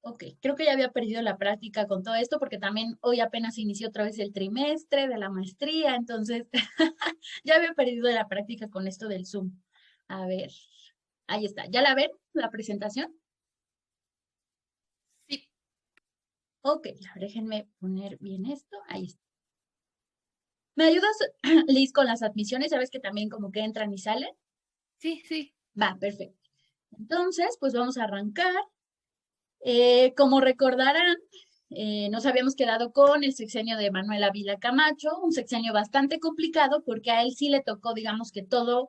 Ok, creo que ya había perdido la práctica con todo esto porque también hoy apenas inició otra vez el trimestre de la maestría, entonces ya había perdido la práctica con esto del Zoom. A ver, ahí está. ¿Ya la ven, la presentación? Sí, Ok, déjenme poner bien esto. Ahí está. ¿Me ayudas, Liz, con las admisiones? Sabes que también como que entran y salen. sí, sí. Va, perfecto. Entonces, pues vamos a arrancar. Como recordarán, nos habíamos quedado con el sexenio de Manuel Ávila Camacho, un sexenio bastante complicado porque a él sí le tocó, digamos que todos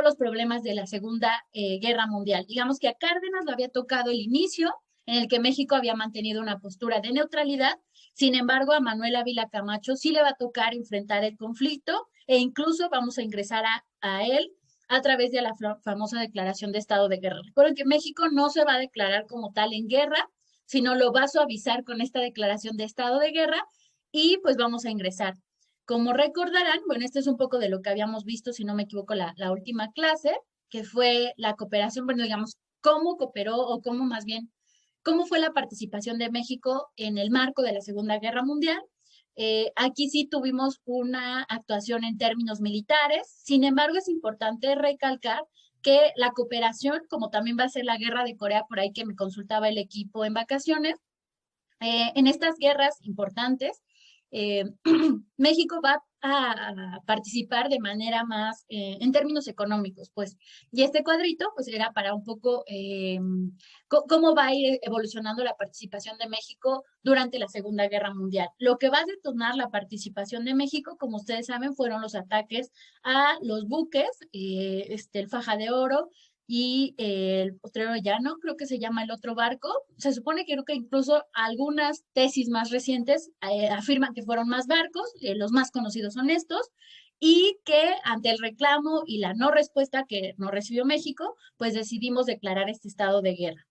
los problemas de la Segunda Guerra Mundial. Digamos que a Cárdenas le había tocado el inicio en el que México había mantenido una postura de neutralidad. Sin embargo, a Manuel Ávila Camacho sí le va a tocar enfrentar el conflicto e incluso vamos a ingresar a él a través de la famosa declaración de estado de guerra. Recuerden que México no se va a declarar como tal en guerra, sino lo va a suavizar con esta declaración de estado de guerra y pues vamos a ingresar. Como recordarán, bueno, este es un poco de lo que habíamos visto, si no me equivoco, la última clase, que fue la cooperación, bueno, digamos, cómo cooperó o cómo más bien, cómo fue la participación de México en el marco de la Segunda Guerra Mundial. Aquí sí tuvimos una actuación en términos militares, sin embargo es importante recalcar que la cooperación, como también va a ser la guerra de Corea, por ahí que me consultaba el equipo en vacaciones, en estas guerras importantes, eh, México va a participar de manera más en términos económicos, pues. Y este cuadrito, pues era para un poco cómo va a ir evolucionando la participación de México durante la Segunda Guerra Mundial. Lo que va a detonar la participación de México, como ustedes saben, fueron los ataques a los buques, el Faja de Oro, y el Potrero Llano, creo que se llama el otro barco. Se supone que creo que incluso algunas tesis más recientes afirman que fueron más barcos, los más conocidos son estos, y que ante el reclamo y la no respuesta que no recibió México, pues decidimos declarar este estado de guerra.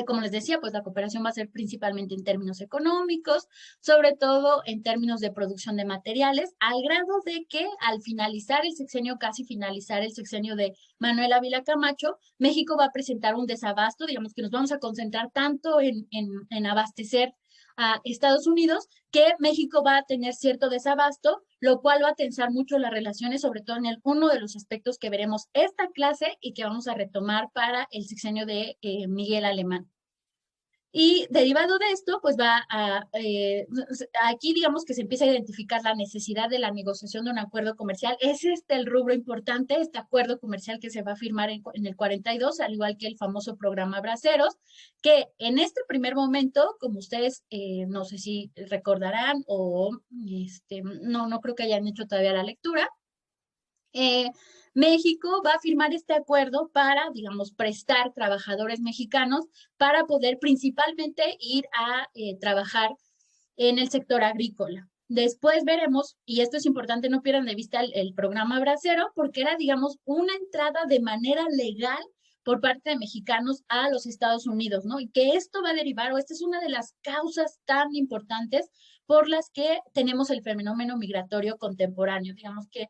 Como les decía, pues la cooperación va a ser principalmente en términos económicos, sobre todo en términos de producción de materiales, al grado de que al finalizar el sexenio, casi finalizar el sexenio de Manuel Ávila Camacho, México va a presentar un desabasto, digamos que nos vamos a concentrar tanto en abastecer a Estados Unidos, que México va a tener cierto desabasto, lo cual va a tensar mucho las relaciones, sobre todo en uno de los aspectos que veremos esta clase y que vamos a retomar para el sexenio de Miguel Alemán. Y derivado de esto, pues aquí digamos que se empieza a identificar la necesidad de la negociación de un acuerdo comercial. Es este el rubro importante, este acuerdo comercial que se va a firmar en el 42, al igual que el famoso programa Braceros, que en este primer momento, como ustedes no sé si recordarán o no creo que hayan hecho todavía la lectura, eh, México va a firmar este acuerdo para, digamos, prestar trabajadores mexicanos para poder principalmente ir a trabajar en el sector agrícola. Después veremos, y esto es importante, no pierdan de vista el programa Bracero, porque era, digamos, una entrada de manera legal por parte de mexicanos a los Estados Unidos, ¿no? Y que esto va a derivar, o esta es una de las causas tan importantes por las que tenemos el fenómeno migratorio contemporáneo. Digamos que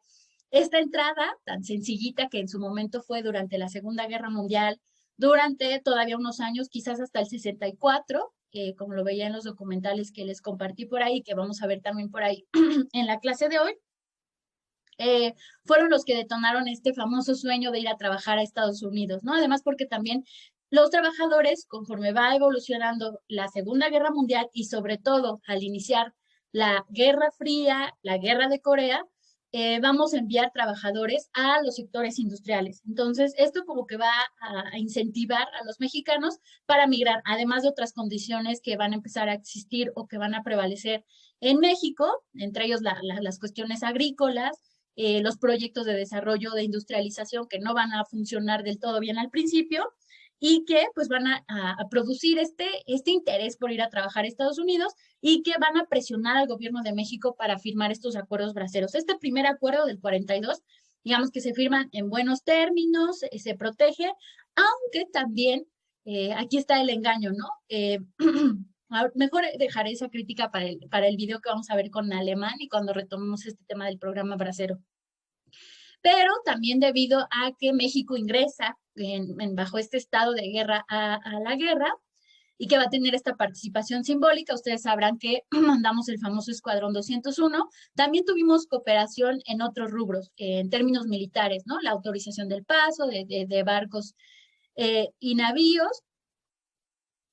esta entrada tan sencillita que en su momento fue durante la Segunda Guerra Mundial, durante todavía unos años, quizás hasta el 64, como lo veía en los documentales que les compartí por ahí, que vamos a ver también por ahí en la clase de hoy, fueron los que detonaron este famoso sueño de ir a trabajar a Estados Unidos, ¿no? Además, porque también los trabajadores, conforme va evolucionando la Segunda Guerra Mundial y sobre todo al iniciar la Guerra Fría, la Guerra de Corea, vamos a enviar trabajadores a los sectores industriales. Entonces, esto como que va a incentivar a los mexicanos para migrar, además de otras condiciones que van a empezar a existir o que van a prevalecer en México, entre ellos las cuestiones agrícolas, los proyectos de desarrollo de industrialización que no van a funcionar del todo bien al principio y que pues van a producir este interés por ir a trabajar a Estados Unidos y que van a presionar al gobierno de México para firmar estos acuerdos braceros. Este primer acuerdo del 42, digamos que se firman en buenos términos, se protege, aunque también aquí está el engaño, ¿no? Mejor dejaré esa crítica para el video que vamos a ver con Alemán y cuando retomemos este tema del programa Bracero. Pero también debido a que México ingresa bajo este estado de guerra a la guerra, y que va a tener esta participación simbólica. Ustedes sabrán que mandamos el famoso Escuadrón 201. También tuvimos cooperación en otros rubros, en términos militares, ¿no? La autorización del paso de barcos y navíos,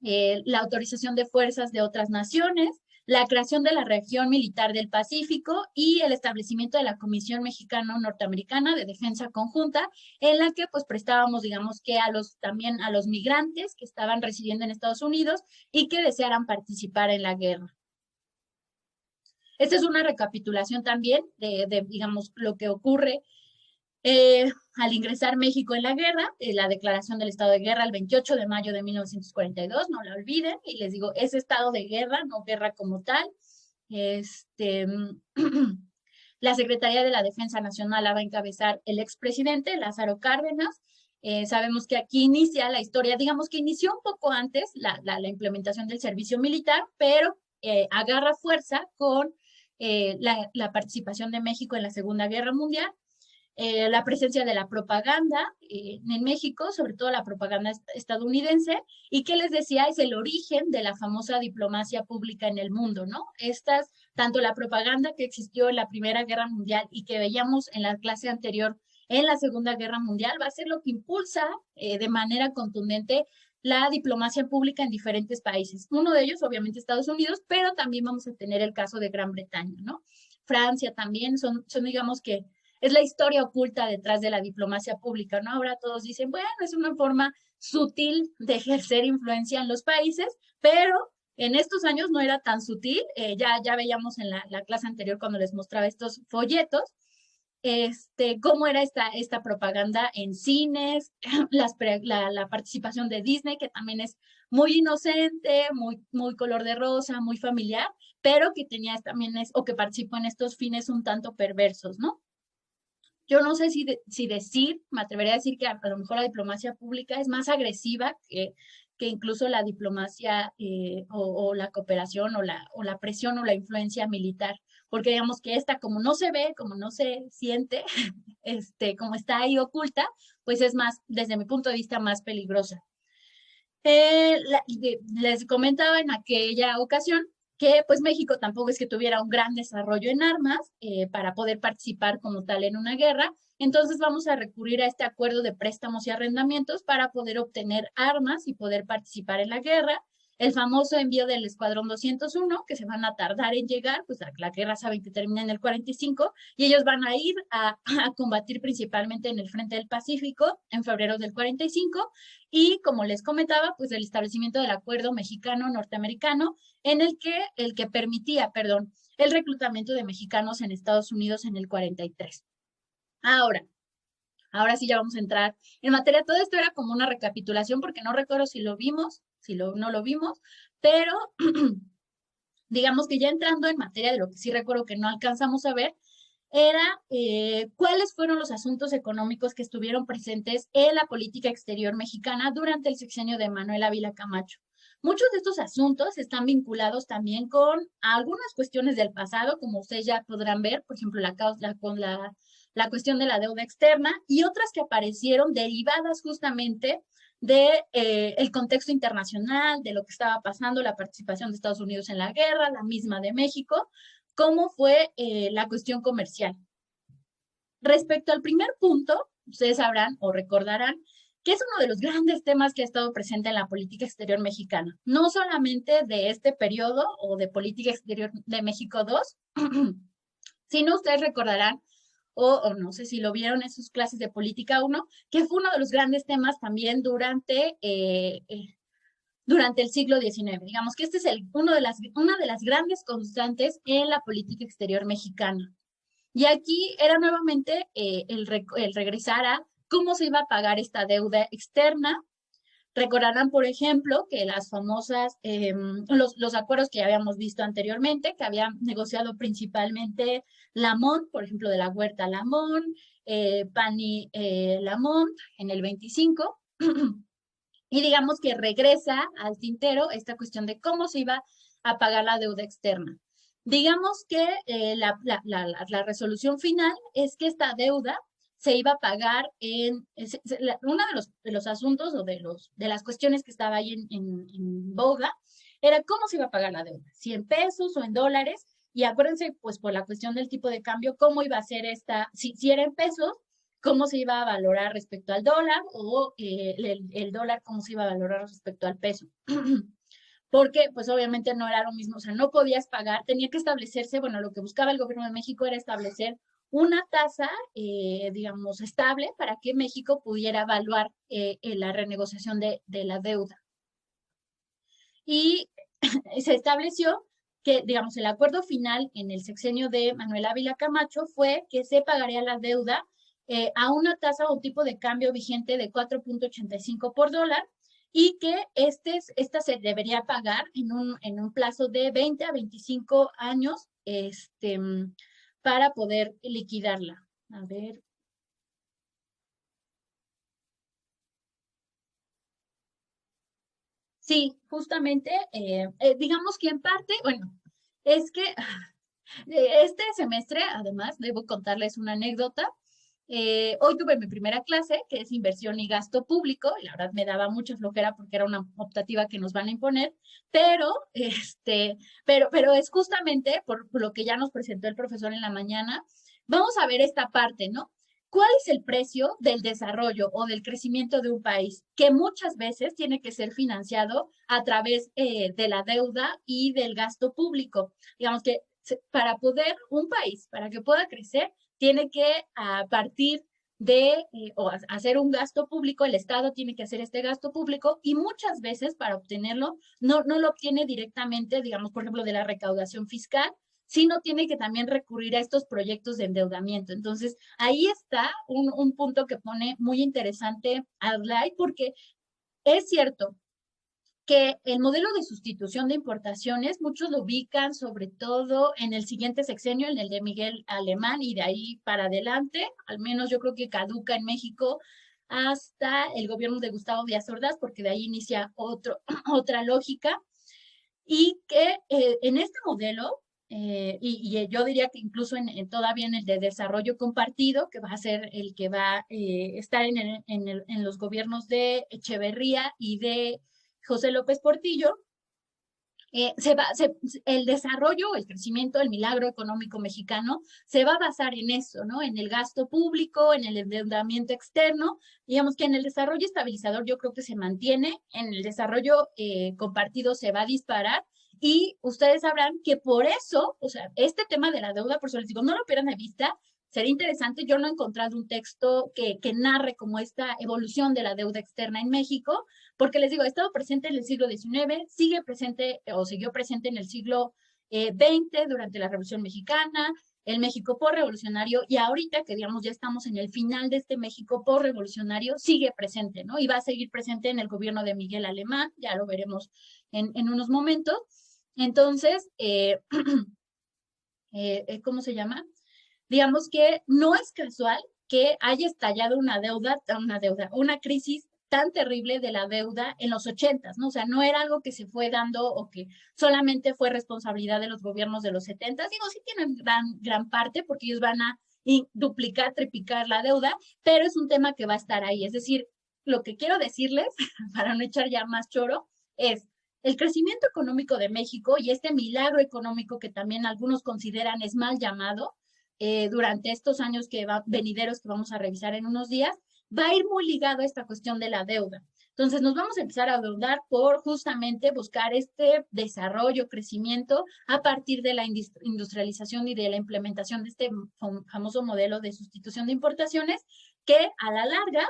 la autorización de fuerzas de otras naciones, la creación de la región militar del Pacífico y el establecimiento de la Comisión Mexicano-Norteamericana de Defensa Conjunta, en la que pues prestábamos, digamos que también a los migrantes que estaban residiendo en Estados Unidos y que desearan participar en la guerra. Esta es una recapitulación también digamos, lo que ocurre al ingresar México en la guerra, la declaración del estado de guerra el 28 de mayo de 1942, no la olviden, y les digo, es estado de guerra, no guerra como tal. La Secretaría de la Defensa Nacional la va a encabezar el expresidente Lázaro Cárdenas. Sabemos que aquí inicia la historia, digamos que inició un poco antes la implementación del servicio militar, pero agarra fuerza con la participación de México en la Segunda Guerra Mundial, la presencia de la propaganda en México, sobre todo la propaganda estadounidense, y que les decía es el origen de la famosa diplomacia pública en el mundo, ¿no? Tanto la propaganda que existió en la Primera Guerra Mundial y que veíamos en la clase anterior en la Segunda Guerra Mundial, va a ser lo que impulsa de manera contundente la diplomacia pública en diferentes países. Uno de ellos, obviamente, Estados Unidos, pero también vamos a tener el caso de Gran Bretaña, ¿no? Francia también, son digamos que es la historia oculta detrás de la diplomacia pública, ¿no? Ahora todos dicen, bueno, es una forma sutil de ejercer influencia en los países, pero en estos años no era tan sutil. Ya veíamos en la clase anterior cuando les mostraba estos folletos, cómo era esta propaganda en cines, la participación de Disney, que también es muy inocente, muy color de rosa, muy familiar, pero que tenía también, o que participó en estos fines un tanto perversos, ¿no? Yo no sé si decir, me atrevería a decir que a lo mejor la diplomacia pública es más agresiva que incluso la diplomacia o la cooperación o la presión o la influencia militar, porque digamos que esta como no se ve, como no se siente, como está ahí oculta, pues es más, desde mi punto de vista, más peligrosa. Les comentaba en aquella ocasión que pues México tampoco es que tuviera un gran desarrollo en armas para poder participar como tal en una guerra. Entonces vamos a recurrir a este acuerdo de préstamos y arrendamientos para poder obtener armas y poder participar en la guerra. El famoso envío del Escuadrón 201, que se van a tardar en llegar, pues la guerra saben que termina en el 45, y ellos van a ir a combatir principalmente en el Frente del Pacífico en febrero del 45, y como les comentaba, pues el establecimiento del acuerdo mexicano-norteamericano en el que permitía, perdón, el reclutamiento de mexicanos en Estados Unidos en el 43. Ahora sí ya vamos a entrar en materia. Todo esto era como una recapitulación porque no recuerdo si lo vimos, no lo vimos, pero digamos que ya entrando en materia de lo que sí recuerdo que no alcanzamos a ver, era cuáles fueron los asuntos económicos que estuvieron presentes en la política exterior mexicana durante el sexenio de Manuel Ávila Camacho. Muchos de estos asuntos están vinculados también con algunas cuestiones del pasado, como ustedes ya podrán ver, por ejemplo, la cuestión de la deuda externa, y otras que aparecieron derivadas justamente de el contexto internacional, de lo que estaba pasando, la participación de Estados Unidos en la guerra, la misma de México, cómo fue la cuestión comercial. Respecto al primer punto, ustedes sabrán o recordarán que es uno de los grandes temas que ha estado presente en la política exterior mexicana, no solamente de este periodo o de política exterior de México II, sino ustedes recordarán, o no sé si lo vieron en sus clases de política 1, que fue uno de los grandes temas también durante el siglo XIX. Digamos que este es una de las grandes constantes en la política exterior mexicana. Y aquí era nuevamente el regresar a cómo se iba a pagar esta deuda externa. Recordarán, por ejemplo, que las famosas, los acuerdos que ya habíamos visto anteriormente, que había negociado principalmente Lamont, por ejemplo, de la Huerta Lamont, Pani Lamont en el 25, y digamos que regresa al tintero esta cuestión de cómo se iba a pagar la deuda externa. Digamos que la resolución final es que esta deuda se iba a pagar uno de los asuntos o de las cuestiones que estaba ahí en boga era cómo se iba a pagar la deuda, si en pesos o en dólares. Y acuérdense, pues por la cuestión del tipo de cambio, cómo iba a ser si era en pesos, cómo se iba a valorar respecto al dólar o el dólar cómo se iba a valorar respecto al peso. Porque pues obviamente no era lo mismo, o sea, no podías pagar, tenía que establecerse, bueno, lo que buscaba el gobierno de México era establecer una tasa, digamos, estable para que México pudiera evaluar la renegociación de la deuda. Y se estableció que, digamos, el acuerdo final en el sexenio de Manuel Ávila Camacho fue que se pagaría la deuda a una tasa o tipo de cambio vigente de 4.85 por dólar y que esta se debería pagar en un plazo de 20 a 25 años para poder liquidarla. A ver. Sí, justamente, digamos que en parte, bueno, es que este semestre, además, debo contarles una anécdota. Hoy tuve mi primera clase, que es inversión y gasto público, y la verdad me daba mucha flojera porque era una optativa que nos van a imponer, pero, pero es justamente por lo que ya nos presentó el profesor en la mañana. Vamos a ver esta parte, ¿no? ¿Cuál es el precio del desarrollo o del crecimiento de un país que muchas veces tiene que ser financiado a través de la deuda y del gasto público? Digamos que para poder, un país, para que pueda crecer, tiene que a partir de o hacer un gasto público, el Estado tiene que hacer este gasto público y muchas veces para obtenerlo no lo obtiene directamente, digamos, por ejemplo, de la recaudación fiscal, sino tiene que también recurrir a estos proyectos de endeudamiento. Entonces, ahí está un punto que pone muy interesante Adlai, porque es cierto, que el modelo de sustitución de importaciones, muchos lo ubican sobre todo en el siguiente sexenio, en el de Miguel Alemán, y de ahí para adelante, al menos yo creo que caduca en México hasta el gobierno de Gustavo Díaz Ordaz, porque de ahí inicia otra lógica, y que en este modelo, yo diría que incluso todavía en el de desarrollo compartido, que va a ser el que va a estar en los gobiernos de Echeverría y de José López Portillo, el desarrollo, el crecimiento, el milagro económico mexicano se va a basar en eso, ¿no? En el gasto público, en el endeudamiento externo. Digamos que en el desarrollo estabilizador yo creo que se mantiene, en el desarrollo compartido se va a disparar. Y ustedes sabrán que por eso, o sea, este tema de la deuda, por eso les digo, no lo pierdan de vista, sería interesante. Yo no he encontrado un texto que narre como esta evolución de la deuda externa en México, porque les digo, ha estado presente en el siglo XIX, sigue presente o siguió presente en el siglo XX durante la Revolución Mexicana, el México por-revolucionario, y ahorita que digamos ya estamos en el final de este México por-revolucionario, sigue presente, ¿no? Y va a seguir presente en el gobierno de Miguel Alemán, ya lo veremos en unos momentos. Entonces, ¿cómo se llama? Digamos que no es casual que haya estallado una crisis tan terrible de la deuda en los 80s, ¿no? O sea, no era algo que se fue dando o que solamente fue responsabilidad de los gobiernos de los 70s. Digo, sí tienen gran parte porque ellos van a duplicar, triplicar la deuda, pero es un tema que va a estar ahí. Es decir, lo que quiero decirles, para no echar ya más choro, es el crecimiento económico de México y este milagro económico que también algunos consideran es mal llamado, durante estos años venideros que vamos a revisar en unos días, va a ir muy ligado a esta cuestión de la deuda. Entonces nos vamos a empezar a deudar por justamente buscar este desarrollo, crecimiento a partir de la industrialización y de la implementación de este famoso modelo de sustitución de importaciones que a la larga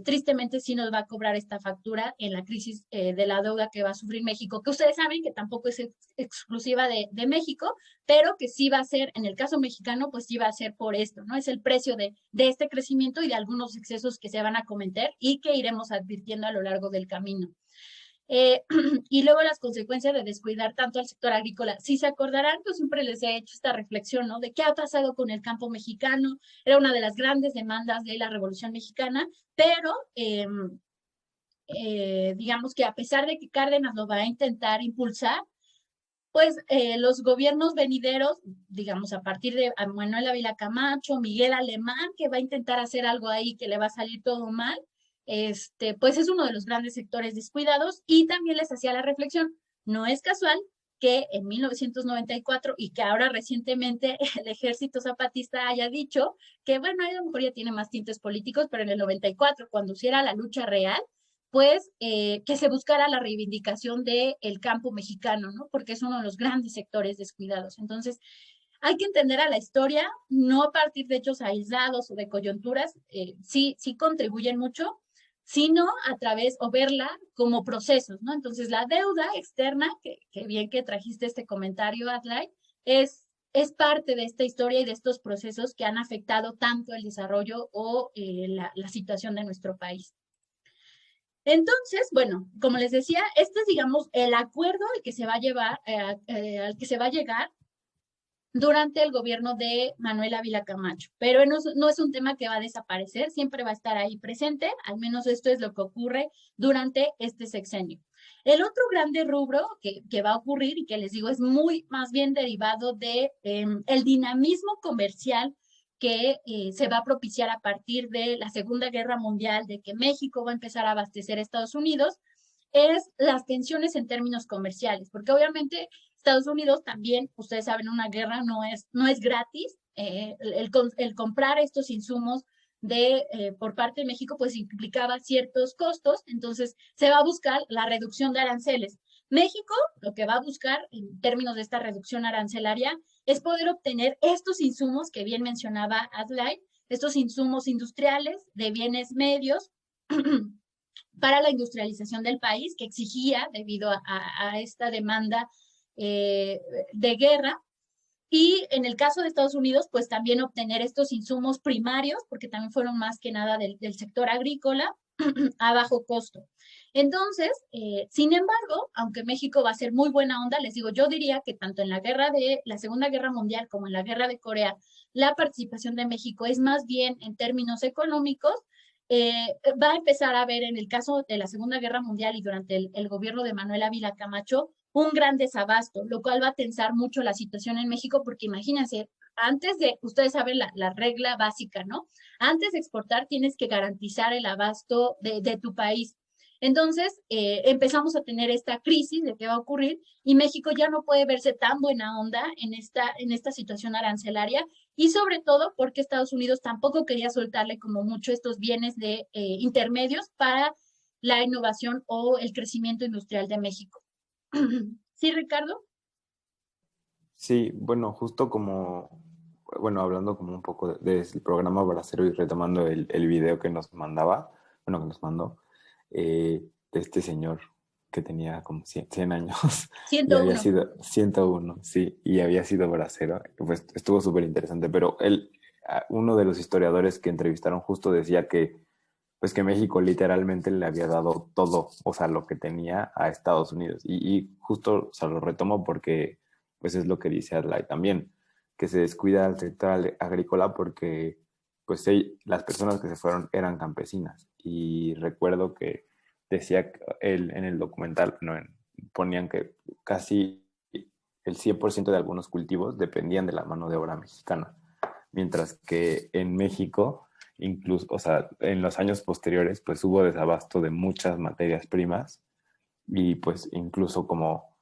tristemente sí nos va a cobrar esta factura en la crisis de la deuda que va a sufrir México, que ustedes saben que tampoco es exclusiva de México, pero que sí va a ser, en el caso mexicano, pues sí va a ser por esto, ¿no? Es el precio de este crecimiento y de algunos excesos que se van a cometer y que iremos advirtiendo a lo largo del camino. Y luego las consecuencias de descuidar tanto al sector agrícola. Si se acordarán, yo siempre les he hecho esta reflexión, ¿no? De qué ha pasado con el campo mexicano. Era una de las grandes demandas de la Revolución Mexicana, pero digamos que a pesar de que Cárdenas lo va a intentar impulsar, pues los gobiernos venideros, digamos, a partir de Manuel Ávila Camacho, Miguel Alemán, que va a intentar hacer algo ahí que le va a salir todo mal, pues es uno de los grandes sectores descuidados y también les hacía la reflexión, no es casual que en 1994 y que ahora recientemente el ejército zapatista haya dicho que, bueno, a lo mejor ya tiene más tintes políticos, pero en el 94, cuando sí era la lucha real, pues que se buscara la reivindicación del campo mexicano, ¿no? Porque es uno de los grandes sectores descuidados. Entonces, hay que entender a la historia, no a partir de hechos aislados o de coyunturas, sí contribuyen mucho, sino a través o verla como procesos, ¿no? Entonces, la deuda externa, que bien que trajiste este comentario, Adlai, es parte de esta historia y de estos procesos que han afectado tanto el desarrollo o la situación de nuestro país. Entonces, bueno, como les decía, este es, digamos, el acuerdo al que se va a llevar, al que se va a llegar durante el gobierno de Manuel Ávila Camacho. Pero no es un tema que va a desaparecer, siempre va a estar ahí presente, al menos esto es lo que ocurre durante este sexenio. El otro grande rubro que va a ocurrir y que les digo es muy más bien derivado de el dinamismo comercial que se va a propiciar a partir de la Segunda Guerra Mundial, de que México va a empezar a abastecer a Estados Unidos, es las tensiones en términos comerciales, porque obviamente Estados Unidos también, ustedes saben, una guerra no es gratis. El comprar estos insumos por parte de México pues implicaba ciertos costos, entonces se va a buscar la reducción de aranceles. México lo que va a buscar en términos de esta reducción arancelaria es poder obtener estos insumos que bien mencionaba Adlai, estos insumos industriales de bienes medios para la industrialización del país que exigía debido a esta demanda eh, de guerra. Y en el caso de Estados Unidos, pues también obtener estos insumos primarios, porque también fueron más que nada del sector agrícola, a bajo costo. Entonces, sin embargo, aunque México va a ser muy buena onda, les digo, yo diría que tanto en la guerra de la Segunda Guerra Mundial como en la guerra de Corea, la participación de México es más bien en términos económicos. Va a empezar a ver en el caso de la Segunda Guerra Mundial y durante el gobierno de Manuel Ávila Camacho, un gran desabasto, lo cual va a tensar mucho la situación en México, porque imagínense, antes de, ustedes saben la regla básica, ¿no? Antes de exportar tienes que garantizar el abasto de tu país. Entonces, empezamos a tener esta crisis de qué va a ocurrir y México ya no puede verse tan buena onda en esta situación arancelaria y sobre todo porque Estados Unidos tampoco quería soltarle como mucho estos bienes de intermedios para la innovación o el crecimiento industrial de México. Sí, Ricardo. Sí, bueno, justo como, bueno, hablando como un poco del programa Bracero y retomando el video que nos mandaba, bueno, que nos mandó, de este señor que tenía como 100 años y había 101. sido 101, sí, y había sido bracero, pues estuvo súper interesante, pero él, uno de los historiadores que entrevistaron justo decía que, pues que México literalmente le había dado todo, o sea, lo que tenía a Estados Unidos, y justo, o sea, lo retomo porque pues es lo que dice Adlai también, que se descuida el sector agrícola porque pues las personas que se fueron eran campesinas. Y recuerdo que decía él en el documental, no, ponían que casi el 100% de algunos cultivos dependían de la mano de obra mexicana, mientras que en México, incluso, o sea, en los años posteriores, pues hubo desabasto de muchas materias primas y pues incluso como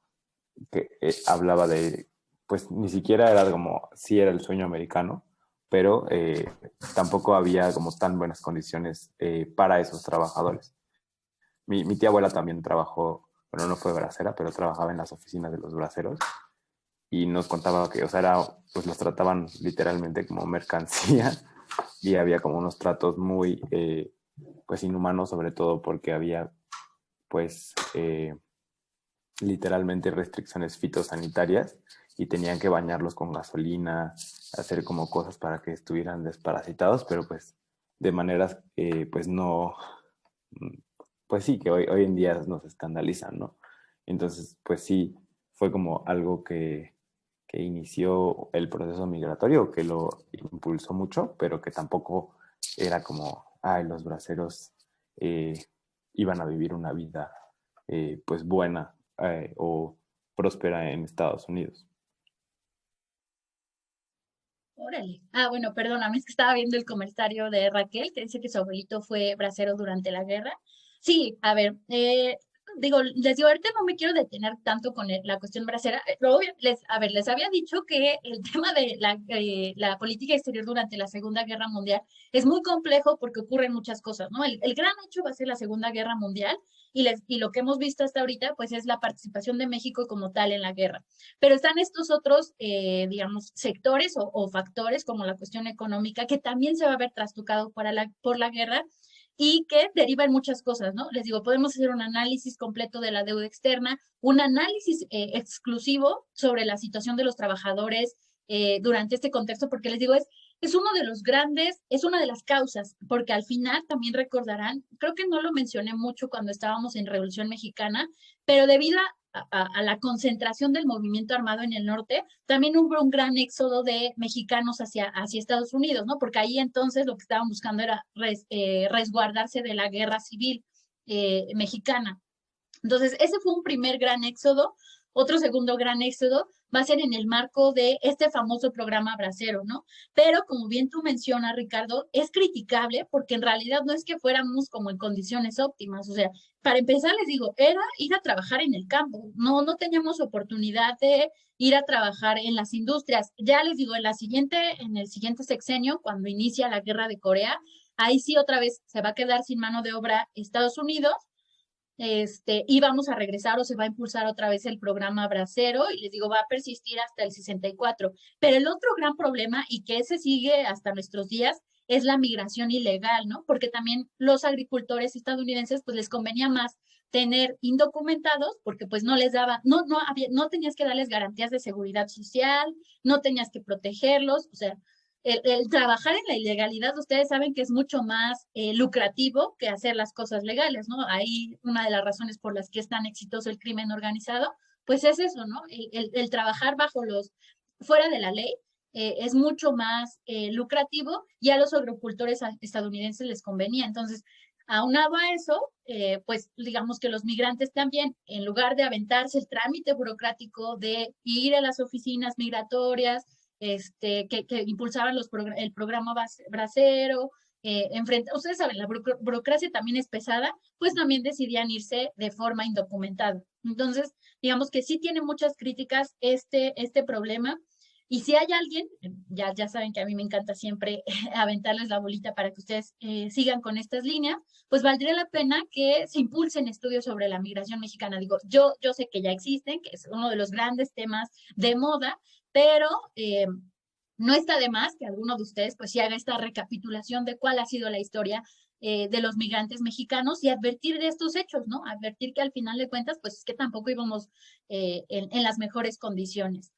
que hablaba de, pues ni siquiera era como, sí era el sueño americano, pero tampoco había como tan buenas condiciones para esos trabajadores. Mi tía abuela también trabajó, bueno, no fue bracera, pero trabajaba en las oficinas de los braceros y nos contaba que, o sea, pues los trataban literalmente como mercancía y había como unos tratos muy, pues inhumanos, sobre todo porque había, pues, literalmente restricciones fitosanitarias y tenían que bañarlos con gasolina, hacer como cosas para que estuvieran desparasitados, pero pues de maneras pues no, pues sí, que hoy en día nos escandalizan, ¿no? Entonces, pues sí, fue como algo que inició el proceso migratorio, que lo impulsó mucho, pero que tampoco era como, ay, los braceros iban a vivir una vida pues buena o próspera en Estados Unidos. Órale. Ah, bueno, perdóname, es que estaba viendo el comentario de Raquel, que dice que su abuelito fue bracero durante la guerra. Sí, a ver, digo, les digo, ahorita no me quiero detener tanto con la cuestión bracera. A ver, les había dicho que el tema de la política exterior durante la Segunda Guerra Mundial es muy complejo porque ocurren muchas cosas, ¿no? El gran hecho va a ser la Segunda Guerra Mundial y lo que hemos visto hasta ahorita, pues es la participación de México como tal en la guerra. Pero están estos otros, digamos, sectores o factores como la cuestión económica que también se va a ver trastocado por la guerra y que deriva en muchas cosas, ¿no? Les digo, podemos hacer un análisis completo de la deuda externa, un análisis exclusivo sobre la situación de los trabajadores durante este contexto, porque les digo, es uno de los grandes, es una de las causas, porque al final también recordarán, creo que no lo mencioné mucho cuando estábamos en Revolución Mexicana, pero debido a la concentración del movimiento armado en el norte, también hubo un gran éxodo de mexicanos hacia Estados Unidos, ¿no? Porque ahí entonces lo que estaban buscando era resguardarse de la guerra civil mexicana. Entonces, ese fue un primer gran éxodo. Otro segundo gran éxodo va a ser en el marco de este famoso programa Bracero, ¿no? Pero como bien tú mencionas, Ricardo, es criticable porque en realidad no es que fuéramos como en condiciones óptimas. O sea, para empezar, les digo, era ir a trabajar en el campo. No teníamos oportunidad de ir a trabajar en las industrias. Ya les digo, en el siguiente sexenio, cuando inicia la guerra de Corea, ahí sí otra vez se va a quedar sin mano de obra Estados Unidos y vamos a regresar o se va a impulsar otra vez el programa Bracero y les digo, va a persistir hasta el 64. Pero el otro gran problema y que ese sigue hasta nuestros días es la migración ilegal, ¿no? Porque también los agricultores estadounidenses pues les convenía más tener indocumentados porque pues no les daba, no tenías que darles garantías de seguridad social, no tenías que protegerlos, o sea, el trabajar en la ilegalidad, ustedes saben que es mucho más lucrativo que hacer las cosas legales, ¿no? Ahí una de las razones por las que es tan exitoso el crimen organizado, pues es eso, ¿no? El trabajar fuera de la ley es mucho más lucrativo y a los agricultores estadounidenses les convenía. Entonces, aunado a eso, pues digamos que los migrantes también, en lugar de aventarse el trámite burocrático de ir a las oficinas migratorias, que impulsaban el programa Bracero, ustedes saben, la burocracia también es pesada, pues también decidían irse de forma indocumentada. Entonces, digamos que sí tiene muchas críticas este problema. Y si hay alguien, ya saben que a mí me encanta siempre aventarles la bolita para que ustedes sigan con estas líneas, pues valdría la pena que se impulsen estudios sobre la migración mexicana. Digo, yo sé que ya existen, que es uno de los grandes temas de moda, pero no está de más que alguno de ustedes pues sí haga esta recapitulación de cuál ha sido la historia de los migrantes mexicanos y advertir de estos hechos, ¿no? Advertir que al final de cuentas pues es que tampoco íbamos en las mejores condiciones.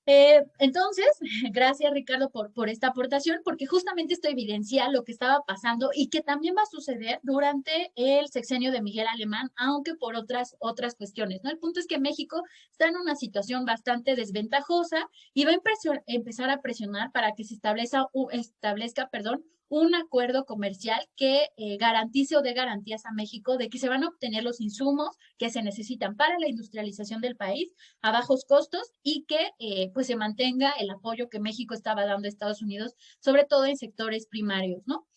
Entonces, gracias Ricardo por esta aportación, porque justamente esto evidencia lo que estaba pasando y que también va a suceder durante el sexenio de Miguel Alemán, aunque por otras cuestiones, ¿no? El punto es que México está en una situación bastante desventajosa y va a empezar a presionar para que se establezca, perdón, un acuerdo comercial que garantice o dé garantías a México de que se van a obtener los insumos que se necesitan para la industrialización del país a bajos costos y que pues se mantenga el apoyo que México estaba dando a Estados Unidos, sobre todo en sectores primarios, ¿no?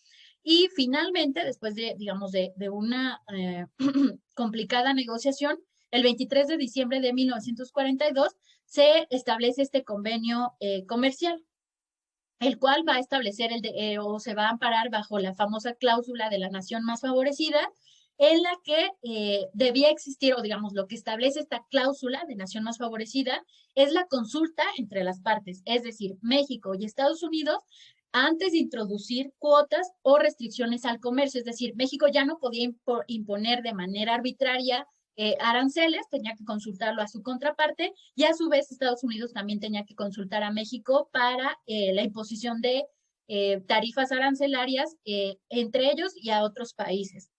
Y finalmente, después digamos, de una complicada negociación, el 23 de diciembre de 1942 se establece este convenio comercial, el cual va a establecer o se va a amparar bajo la famosa cláusula de la nación más favorecida, en la que debía existir, o digamos, lo que establece esta cláusula de nación más favorecida es la consulta entre las partes, es decir, México y Estados Unidos, antes de introducir cuotas o restricciones al comercio, es decir, México ya no podía imponer de manera arbitraria aranceles, tenía que consultarlo a su contraparte y a su vez Estados Unidos también tenía que consultar a México para la imposición de tarifas arancelarias entre ellos y a otros países.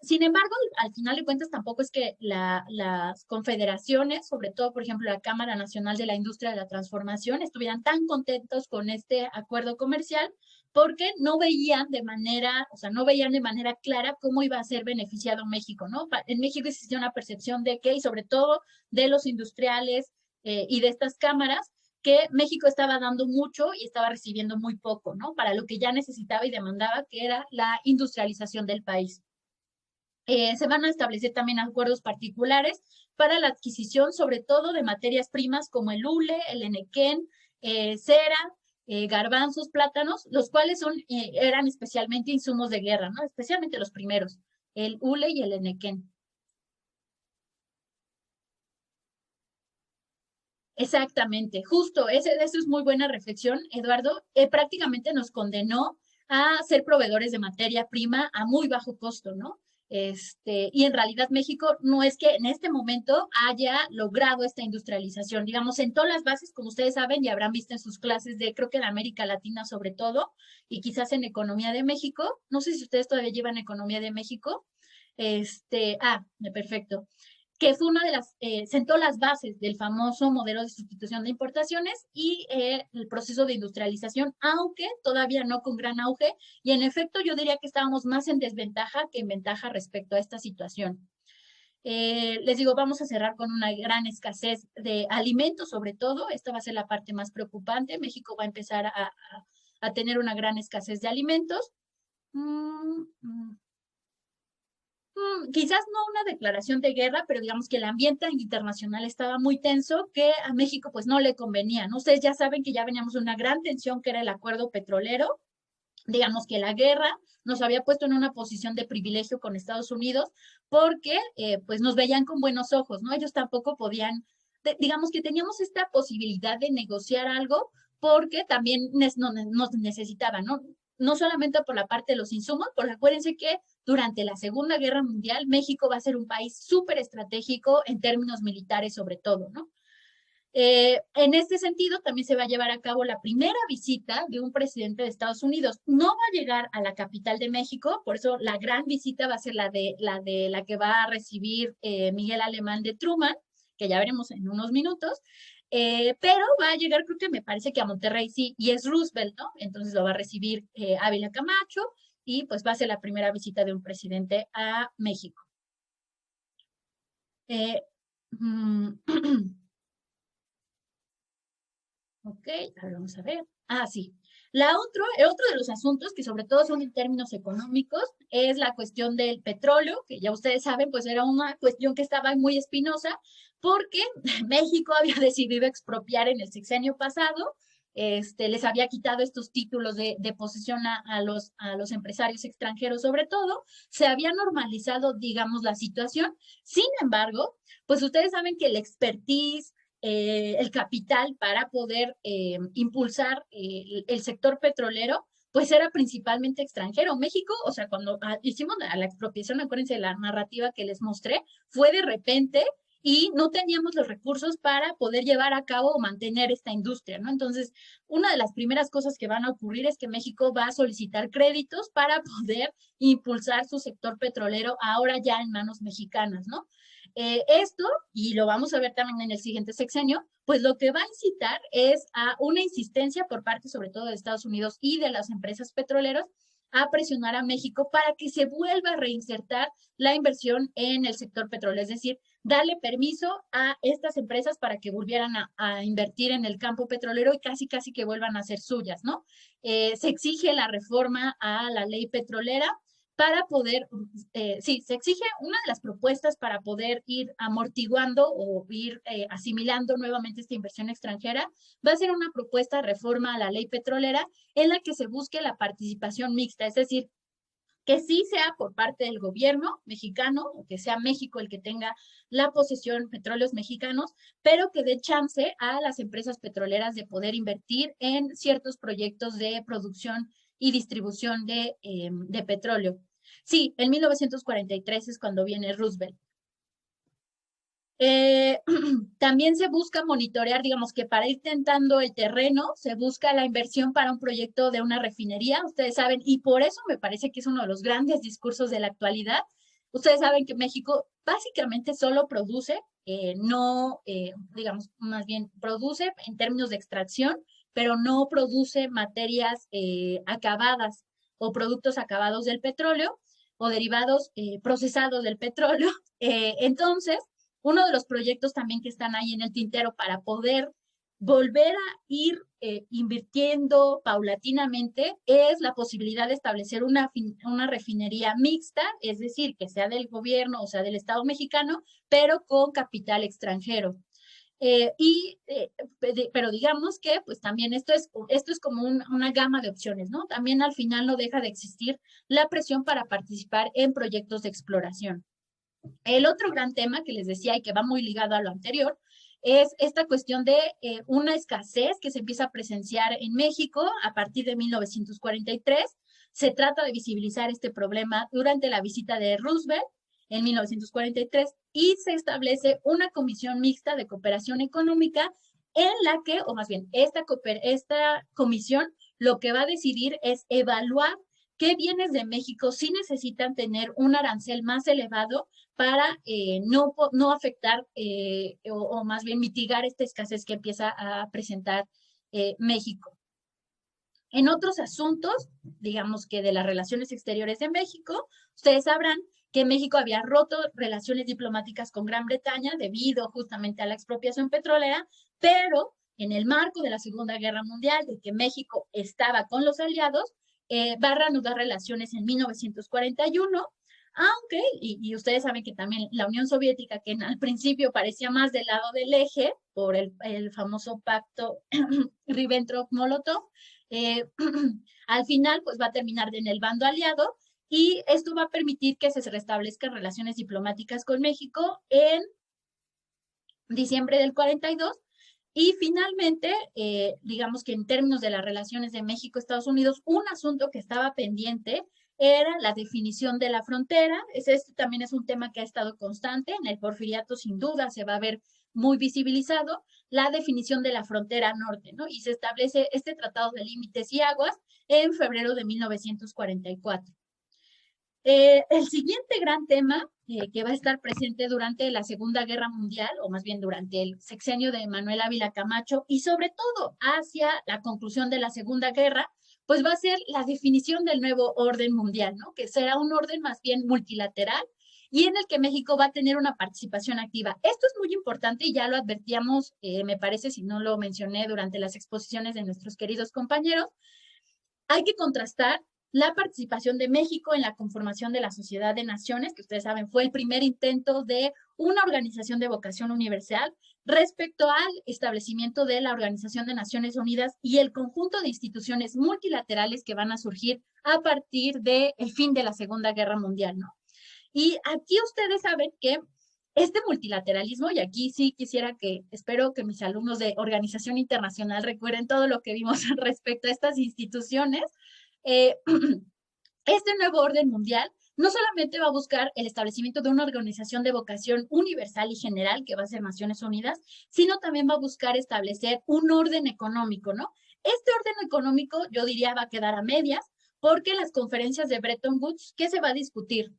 Sin embargo, al final de cuentas, tampoco es que las confederaciones, sobre todo, por ejemplo, la Cámara Nacional de la Industria de la Transformación, estuvieran tan contentos con este acuerdo comercial, porque no veían de manera, o sea, no veían de manera clara cómo iba a ser beneficiado México, ¿no? En México existía una percepción de que, y sobre todo de los industriales y de estas cámaras, que México estaba dando mucho y estaba recibiendo muy poco, ¿no? Para lo que ya necesitaba y demandaba, que era la industrialización del país. Se van a establecer también acuerdos particulares para la adquisición, sobre todo de materias primas como el hule, el enequén, cera, garbanzos, plátanos, los cuales eran especialmente insumos de guerra, ¿no? Especialmente los primeros, el hule y el enequén. Exactamente, justo, eso es muy buena reflexión, Eduardo. Prácticamente nos condenó a ser proveedores de materia prima a muy bajo costo, ¿no? Y en realidad México no es que en este momento haya logrado esta industrialización, digamos, sentó las bases, como ustedes saben y habrán visto en sus clases de, creo que en América Latina sobre todo, y quizás en Economía de México, no sé si ustedes todavía llevan Economía de México, perfecto, que fue una de las, sentó las bases del famoso modelo de sustitución de importaciones y el proceso de industrialización, aunque todavía no con gran auge, y en efecto yo diría que estábamos más en desventaja que en ventaja respecto a esta situación. Les digo, vamos a cerrar con una gran escasez de alimentos, sobre todo, esta va a ser la parte más preocupante, México va a empezar a tener una gran escasez de alimentos. Quizás no una declaración de guerra, pero digamos que el ambiente internacional estaba muy tenso, que a México pues no le convenía, ¿no? Ustedes ya saben que ya veníamos de una gran tensión que era el acuerdo petrolero, digamos que la guerra nos había puesto en una posición de privilegio con Estados Unidos porque pues nos veían con buenos ojos, ¿no? Ellos tampoco podían, digamos que teníamos esta posibilidad de negociar algo porque también nos necesitaban, ¿no? No solamente por la parte de los insumos, porque acuérdense que durante la Segunda Guerra Mundial México va a ser un país súper estratégico en términos militares sobre todo, ¿no? En este sentido, también se va a llevar a cabo la primera visita de un presidente de Estados Unidos. No va a llegar a la capital de México, por eso la gran visita va a ser la que va a recibir Miguel Alemán de Truman, que ya veremos en unos minutos. Pero va a llegar, creo que me parece que a Monterrey sí, y es Roosevelt, ¿no? Entonces lo va a recibir Ávila Camacho y pues va a ser la primera visita de un presidente a México. Ok, ahora vamos a ver. Ah, sí. El otro de los asuntos que sobre todo son en términos económicos es la cuestión del petróleo, que ya ustedes saben, pues era una cuestión que estaba muy espinosa porque México había decidido expropiar en el sexenio pasado, les había quitado estos títulos de posesión a los empresarios extranjeros sobre todo, se había normalizado, digamos, la situación. Sin embargo, pues ustedes saben que el expertise, el capital para poder impulsar el sector petrolero, pues era principalmente extranjero. México, o sea, cuando hicimos la expropiación, acuérdense de la narrativa que les mostré, fue de repente y no teníamos los recursos para poder llevar a cabo o mantener esta industria, ¿no? Entonces, una de las primeras cosas que van a ocurrir es que México va a solicitar créditos para poder impulsar su sector petrolero ahora ya en manos mexicanas, ¿no? Esto, y lo vamos a ver también en el siguiente sexenio, pues lo que va a incitar es a una insistencia por parte sobre todo de Estados Unidos y de las empresas petroleras a presionar a México para que se vuelva a reinsertar la inversión en el sector petrolero, es decir, darle permiso a estas empresas para que volvieran a invertir en el campo petrolero y casi que vuelvan a ser suyas, ¿no? Se exige la reforma a la ley petrolera para poder, sí, se exige una de las propuestas para poder ir amortiguando o ir asimilando nuevamente esta inversión extranjera, va a ser una propuesta de reforma a la ley petrolera en la que se busque la participación mixta, es decir, que sí sea por parte del gobierno mexicano, o que sea México el que tenga la posesión de petróleos mexicanos, pero que dé chance a las empresas petroleras de poder invertir en ciertos proyectos de producción y distribución de petróleo. Sí, en 1943 es cuando viene Roosevelt. También se busca monitorear, digamos que para ir tentando el terreno, se busca la inversión para un proyecto de una refinería, ustedes saben, y por eso me parece que es uno de los grandes discursos de la actualidad. Ustedes saben que México básicamente solo produce, no, digamos, más bien produce en términos de extracción, pero no produce materias acabadas o productos acabados del petróleo o derivados procesados del petróleo. Entonces, uno de los proyectos también que están ahí en el tintero para poder volver a ir invirtiendo paulatinamente es la posibilidad de establecer una refinería mixta, es decir, que sea del gobierno o sea del Estado mexicano, pero con capital extranjero. Pero digamos que pues también esto es como una gama de opciones, ¿no? También al final no deja de existir la presión para participar en proyectos de exploración. El otro gran tema que les decía y que va muy ligado a lo anterior es esta cuestión de una escasez que se empieza a presenciar en México a partir de 1943. Se trata de visibilizar este problema durante la visita de Roosevelt en 1943 y se establece una comisión mixta de cooperación económica en la que, o más bien, esta comisión lo que va a decidir es evaluar qué bienes de México sí necesitan tener un arancel más elevado para no afectar o más bien mitigar esta escasez que empieza a presentar México. En otros asuntos, digamos que de las relaciones exteriores de México, ustedes sabrán que México había roto relaciones diplomáticas con Gran Bretaña debido justamente a la expropiación petrolera, pero en el marco de la Segunda Guerra Mundial, de que México estaba con los aliados, va a reanudar relaciones en 1941, aunque, y ustedes saben que también la Unión Soviética, que al principio parecía más del lado del eje, por el famoso pacto Ribbentrop-Molotov, al final pues va a terminar en el bando aliado y esto va a permitir que se restablezcan relaciones diplomáticas con México en diciembre del 42 y finalmente, digamos que en términos de las relaciones de México-Estados Unidos, un asunto que estaba pendiente era la definición de la frontera. Este también es un tema que ha estado constante. En el Porfiriato, sin duda, se va a ver muy visibilizado la definición de la frontera norte, ¿no? Y se establece este Tratado de Límites y Aguas en febrero de 1944. El siguiente gran tema que va a estar presente durante la Segunda Guerra Mundial, o más bien durante el sexenio de Manuel Ávila Camacho, y sobre todo hacia la conclusión de la Segunda Guerra, pues va a ser la definición del nuevo orden mundial, ¿no? Que será un orden más bien multilateral y en el que México va a tener una participación activa. Esto es muy importante y ya lo advertíamos, me parece, si no lo mencioné durante las exposiciones de nuestros queridos compañeros. Hay que contrastar la participación de México en la conformación de la Sociedad de Naciones, que ustedes saben fue el primer intento de una organización de vocación universal respecto al establecimiento de la Organización de Naciones Unidas y el conjunto de instituciones multilaterales que van a surgir a partir del fin de la Segunda Guerra Mundial, ¿no? Y aquí ustedes saben que este multilateralismo, y aquí sí quisiera espero que mis alumnos de organización internacional recuerden todo lo que vimos respecto a estas instituciones, este nuevo orden mundial no solamente va a buscar el establecimiento de una organización de vocación universal y general, que va a ser Naciones Unidas, sino también va a buscar establecer un orden económico, ¿no? Este orden económico, yo diría, va a quedar a medias, porque las conferencias de Bretton Woods, ¿qué se va a discutir?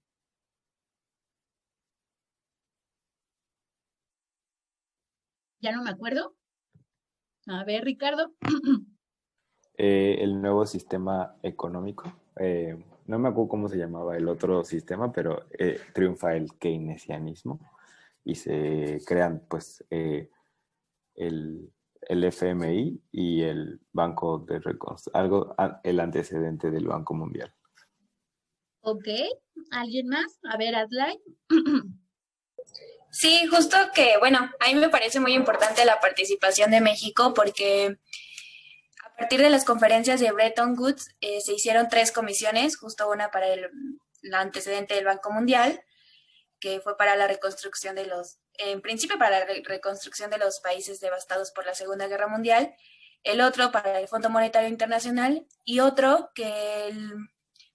Ya no me acuerdo. A ver, Ricardo. El nuevo sistema económico. No me acuerdo cómo se llamaba el otro sistema, pero triunfa el keynesianismo y se crean pues el FMI y el Banco de Reconstrucción, el antecedente del Banco Mundial. Ok, ¿alguien más? A ver, Adlai. Sí, justo que, bueno, a mí me parece muy importante la participación de México porque a partir de las conferencias de Bretton Woods se hicieron 3 comisiones, justo una para el antecedente del Banco Mundial, que fue para la reconstrucción en principio para la reconstrucción de los países devastados por la Segunda Guerra Mundial, el otro para el Fondo Monetario Internacional y otro que el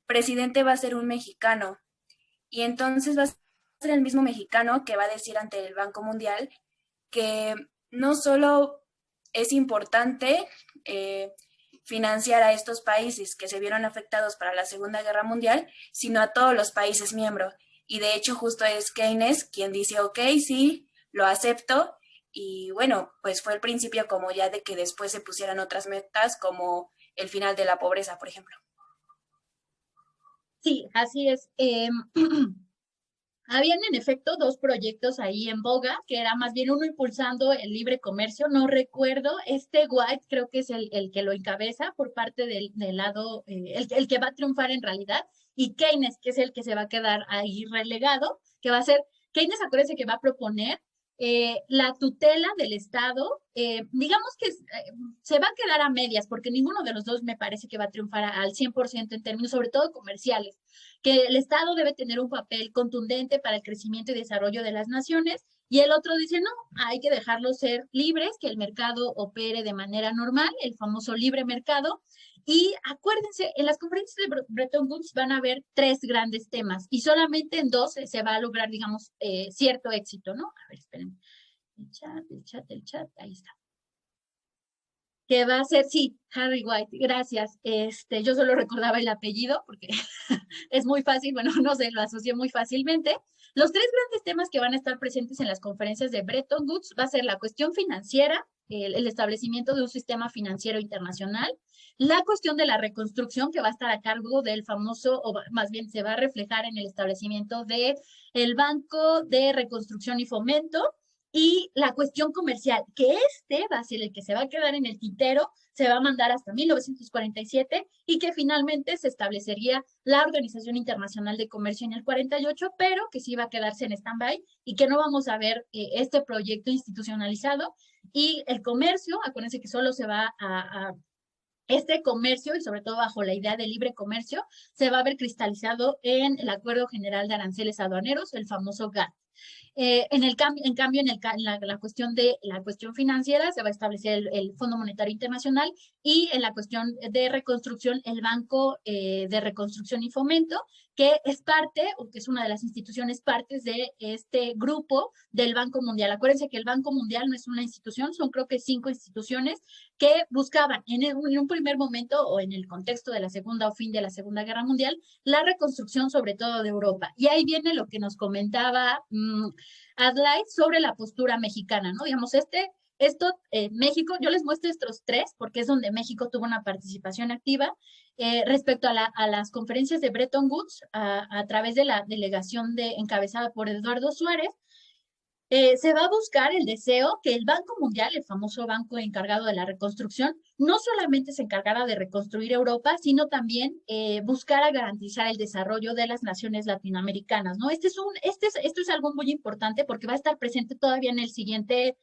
presidente va a ser un mexicano. Y entonces va a ser el mismo mexicano que va a decir ante el Banco Mundial que no solo es importante financiar a estos países que se vieron afectados para la Segunda Guerra Mundial, sino a todos los países miembros. Y de hecho justo es Keynes quien dice, ok, sí, lo acepto, y bueno, pues fue el principio como ya de que después se pusieran otras metas como el final de la pobreza, por ejemplo. Sí, así es. Habían en efecto dos proyectos ahí en boga, que era más bien uno impulsando el libre comercio, no recuerdo, White creo que es el que lo encabeza por parte del lado, el que va a triunfar en realidad, y Keynes, que es el que se va a quedar ahí relegado, que va a ser, Keynes, acuérdense que va a proponer la tutela del Estado, digamos que se va a quedar a medias, porque ninguno de los dos me parece que va a triunfar al 100% en términos, sobre todo comerciales, que el Estado debe tener un papel contundente para el crecimiento y desarrollo de las naciones, y el otro dice, no, hay que dejarlos ser libres, que el mercado opere de manera normal, el famoso libre mercado. Y acuérdense, en las conferencias de Bretton Woods van a haber tres grandes temas y solamente en dos se va a lograr, digamos, cierto éxito, ¿no? A ver, esperen. El chat, ahí está. Que va a ser, sí, Harry White, gracias. Yo solo recordaba el apellido porque es muy fácil, bueno, no sé, lo asocié muy fácilmente. Los tres grandes temas que van a estar presentes en las conferencias de Bretton Woods va a ser la cuestión financiera, el establecimiento de un sistema financiero internacional, la cuestión de la reconstrucción que va a estar a cargo del famoso, o más bien se va a reflejar en el establecimiento de el Banco de Reconstrucción y Fomento, y la cuestión comercial, que va a ser el que se va a quedar en el tintero, se va a mandar hasta 1947 y que finalmente se establecería la Organización Internacional de Comercio en el 48, pero que sí va a quedarse en stand-by y que no vamos a ver este proyecto institucionalizado. Y el comercio, acuérdense que solo se va a este comercio, y sobre todo bajo la idea de libre comercio, se va a ver cristalizado en el Acuerdo General de Aranceles Aduaneros, el famoso GATT. En cambio, la cuestión financiera se va a establecer el Fondo Monetario Internacional, y en la cuestión de reconstrucción el Banco de Reconstrucción y Fomento, que es parte, o que es una de las instituciones partes de este grupo del Banco Mundial. Acuérdense que el Banco Mundial no es una institución, son creo que 5 instituciones que buscaban en un primer momento, o en el contexto de la Segunda o fin de la Segunda Guerra Mundial, la reconstrucción sobre todo de Europa. Y ahí viene lo que nos comentaba Adlai sobre la postura mexicana, ¿no? Digamos, México, yo les muestro estos tres porque es donde México tuvo una participación activa respecto a las conferencias de Bretton Woods a través de la delegación encabezada por Eduardo Suárez. Se va a buscar el deseo que el Banco Mundial, el famoso banco encargado de la reconstrucción, no solamente se encargara de reconstruir Europa, sino también buscara garantizar el desarrollo de las naciones latinoamericanas, ¿no? Esto es algo muy importante porque va a estar presente todavía en el siguiente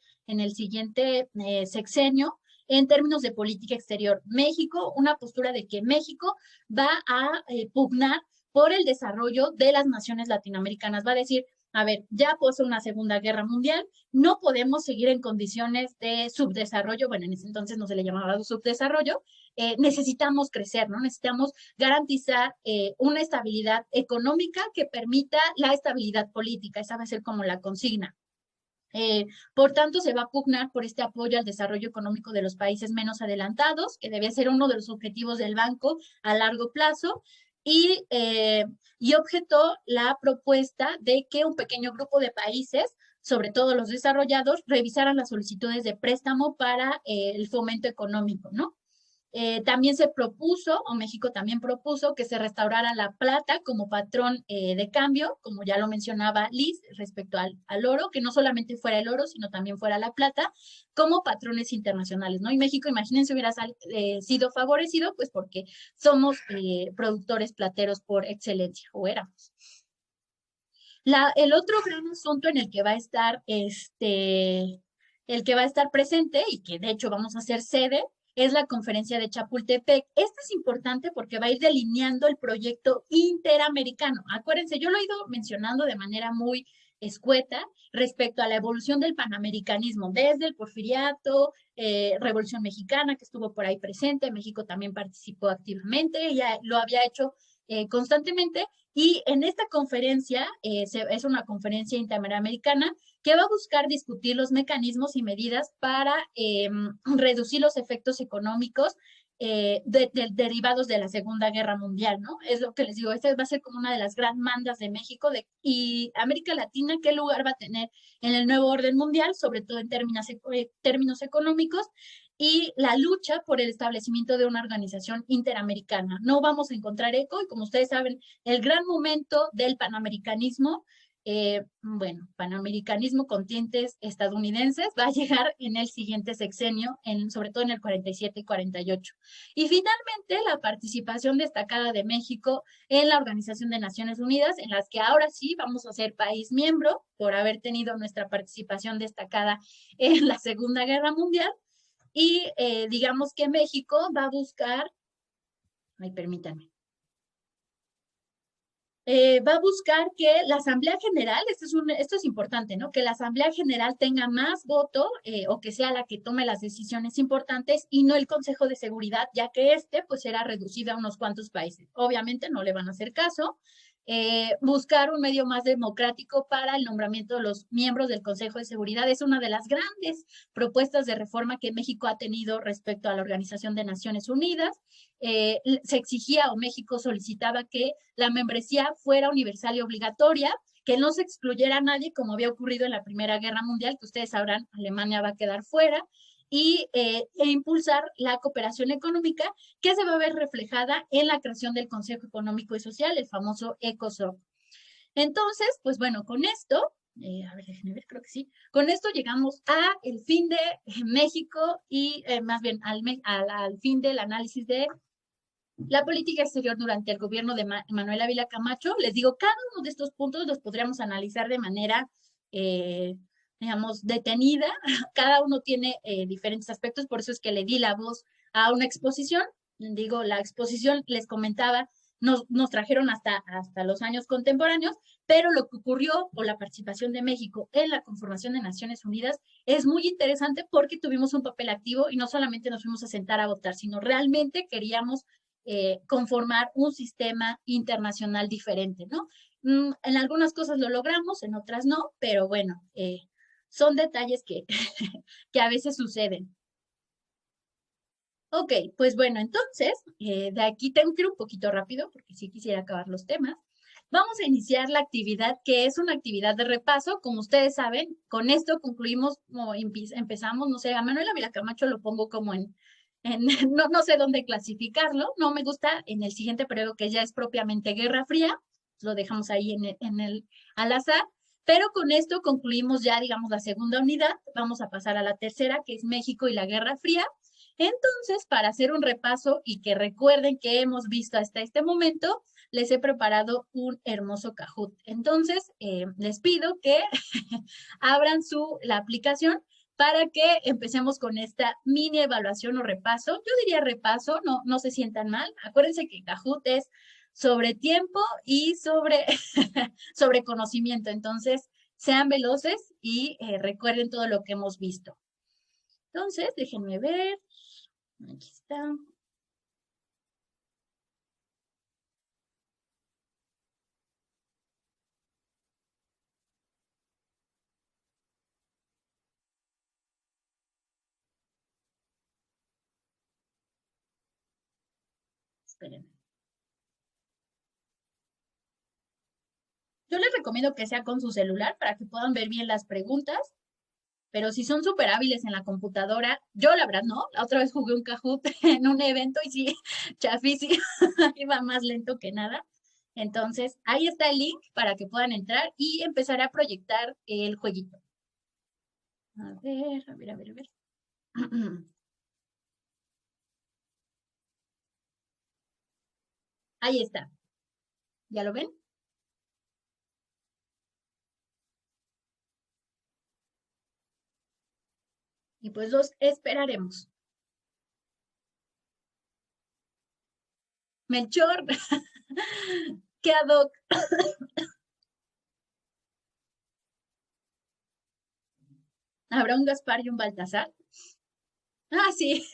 sexenio en términos de política exterior. México, una postura de que México va a pugnar por el desarrollo de las naciones latinoamericanas, va a decir, a ver, ya posee una Segunda Guerra Mundial, no podemos seguir en condiciones de subdesarrollo, bueno, en ese entonces no se le llamaba subdesarrollo, necesitamos crecer, ¿no? Necesitamos garantizar una estabilidad económica que permita la estabilidad política, esa va a ser como la consigna. Por tanto, se va a pugnar por este apoyo al desarrollo económico de los países menos adelantados, que debe ser uno de los objetivos del banco a largo plazo, y objetó la propuesta de que un pequeño grupo de países, sobre todo los desarrollados, revisaran las solicitudes de préstamo para el fomento económico, ¿no? También se propuso, o México también propuso, que se restaurara la plata como patrón de cambio, como ya lo mencionaba Liz, respecto al oro, que no solamente fuera el oro, sino también fuera la plata, como patrones internacionales, ¿no? Y México, imagínense, hubiera sido favorecido, pues porque somos productores plateros por excelencia, o éramos. El otro gran asunto en el que va a estar presente, y que de hecho vamos a hacer sede, es la conferencia de Chapultepec. Esta es importante porque va a ir delineando el proyecto interamericano. Acuérdense, yo lo he ido mencionando de manera muy escueta respecto a la evolución del panamericanismo, desde el porfiriato, Revolución Mexicana, que estuvo por ahí presente, México también participó activamente, ya lo había hecho constantemente, y en esta conferencia, es una conferencia interamericana que va a buscar discutir los mecanismos y medidas para reducir los efectos económicos derivados de la Segunda Guerra Mundial, ¿no? Es lo que les digo, esta va a ser como una de las gran mandas de México y América Latina, ¿qué lugar va a tener en el nuevo orden mundial, sobre todo en términos económicos? Y la lucha por el establecimiento de una organización interamericana. No vamos a encontrar eco y como ustedes saben, el gran momento del panamericanismo, bueno, panamericanismo con tintes estadounidenses, va a llegar en el siguiente sexenio, sobre todo en el 47 y 48. Y finalmente, la participación destacada de México en la Organización de Naciones Unidas, en las que ahora sí vamos a ser país miembro por haber tenido nuestra participación destacada en la Segunda Guerra Mundial. Y digamos que México va a buscar, permítanme, va a buscar que la Asamblea General, esto es importante, ¿no? Que la Asamblea General tenga más voto o que sea la que tome las decisiones importantes y no el Consejo de Seguridad, ya que pues será reducido a unos cuantos países. Obviamente no le van a hacer caso. Buscar un medio más democrático para el nombramiento de los miembros del Consejo de Seguridad es una de las grandes propuestas de reforma que México ha tenido respecto a la Organización de Naciones Unidas. Se exigía o México solicitaba que la membresía fuera universal y obligatoria, que no se excluyera a nadie como había ocurrido en la Primera Guerra Mundial, que ustedes sabrán, Alemania va a quedar fuera, e impulsar la cooperación económica que se va a ver reflejada en la creación del Consejo Económico y Social, el famoso ECOSOC. Entonces, pues bueno, con esto, a ver, déjenme ver, creo que sí, con esto llegamos a el fin de México y más bien al fin del análisis de la política exterior durante el gobierno de Manuel Ávila Camacho. Les digo, cada uno de estos puntos los podríamos analizar de manera, digamos, detenida. Cada uno tiene diferentes aspectos, por eso es que le di la voz a una exposición. Digo, la exposición, les comentaba, nos trajeron hasta los años contemporáneos, pero lo que ocurrió o la participación de México en la conformación de Naciones Unidas es muy interesante porque tuvimos un papel activo y no solamente nos fuimos a sentar a votar, sino realmente queríamos conformar un sistema internacional diferente, ¿no? En algunas cosas lo logramos, en otras no, pero bueno, son detalles que, que a veces suceden. Ok, pues bueno, entonces, de aquí tengo que ir un poquito rápido porque sí quisiera acabar los temas. Vamos a iniciar la actividad que es una actividad de repaso. Como ustedes saben, con esto concluimos, como empezamos, no sé, a Manuel Ávila Camacho lo pongo como no sé dónde clasificarlo, no me gusta en el siguiente periodo que ya es propiamente Guerra Fría, lo dejamos ahí al azar, pero con esto concluimos ya, digamos, la segunda unidad, vamos a pasar a la tercera, que es México y la Guerra Fría. Entonces, para hacer un repaso y que recuerden que hemos visto hasta este momento, les he preparado un hermoso Kahoot. Entonces, les pido que abran la aplicación para que empecemos con esta mini evaluación o repaso. Yo diría repaso, no se sientan mal. Acuérdense que Kahoot es sobre tiempo y sobre, sobre conocimiento. Entonces, sean veloces y recuerden todo lo que hemos visto. Entonces, déjenme ver. Aquí está. Espérenme. Yo les recomiendo que sea con su celular para que puedan ver bien las preguntas, pero si son súper hábiles en la computadora, yo la verdad no, la otra vez jugué un Kahoot en un evento y sí, chafísimo, iba más lento que nada. Entonces, ahí está el link para que puedan entrar y empezar a proyectar el jueguito. A ver, a ver, a ver, a ver. Ahí está. ¿Ya lo ven? Y pues los esperaremos. Melchor, qué ad hoc. ¿Habrá un Gaspar y un Baltasar? Ah, sí.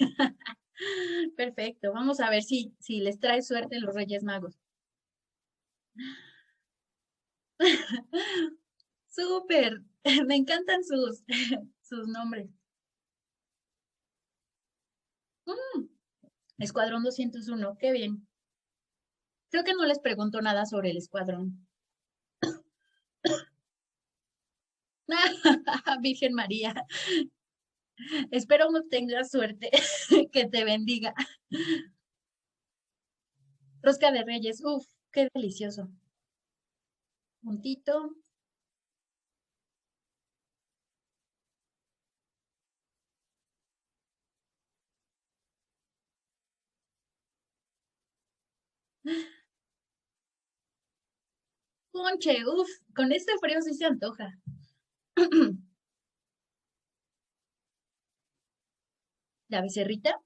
Perfecto. Vamos a ver si les trae suerte los Reyes Magos. Súper. Me encantan sus nombres. Escuadrón 201, qué bien. Creo que no les pregunto nada sobre el escuadrón. Virgen María, espero no tengas suerte, que te bendiga. Rosca de Reyes, uff, qué delicioso. Puntito. Ponche, uff, con este frío sí se antoja. La becerrita,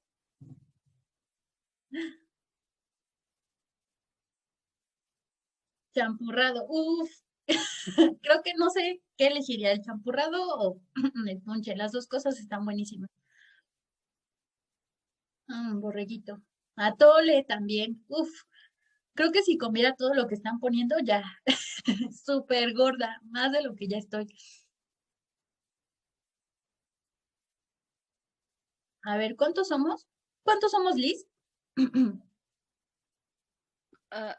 champurrado, uff. Creo que no sé qué elegiría, el champurrado o el ponche. Las dos cosas están buenísimas. Borreguito. Atole también. Uf, creo que si comiera todo lo que están poniendo ya, súper gorda, más de lo que ya estoy. A ver, ¿cuántos somos? ¿Cuántos somos, Liz?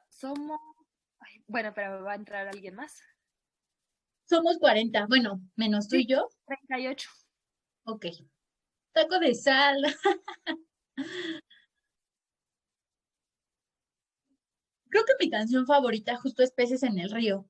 Somos... Ay, bueno, pero va a entrar alguien más. Somos 40. Bueno, menos tú y yo. 38. Ok. Taco de sal. Creo que mi canción favorita justo es Peces en el río.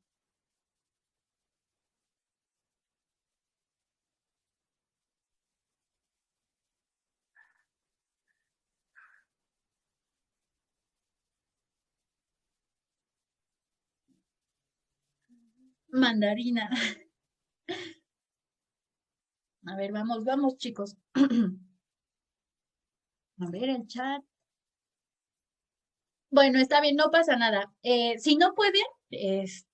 Mandarina. A ver, vamos, vamos, chicos. A ver el chat. Bueno, está bien, no pasa nada. Si no pueden, si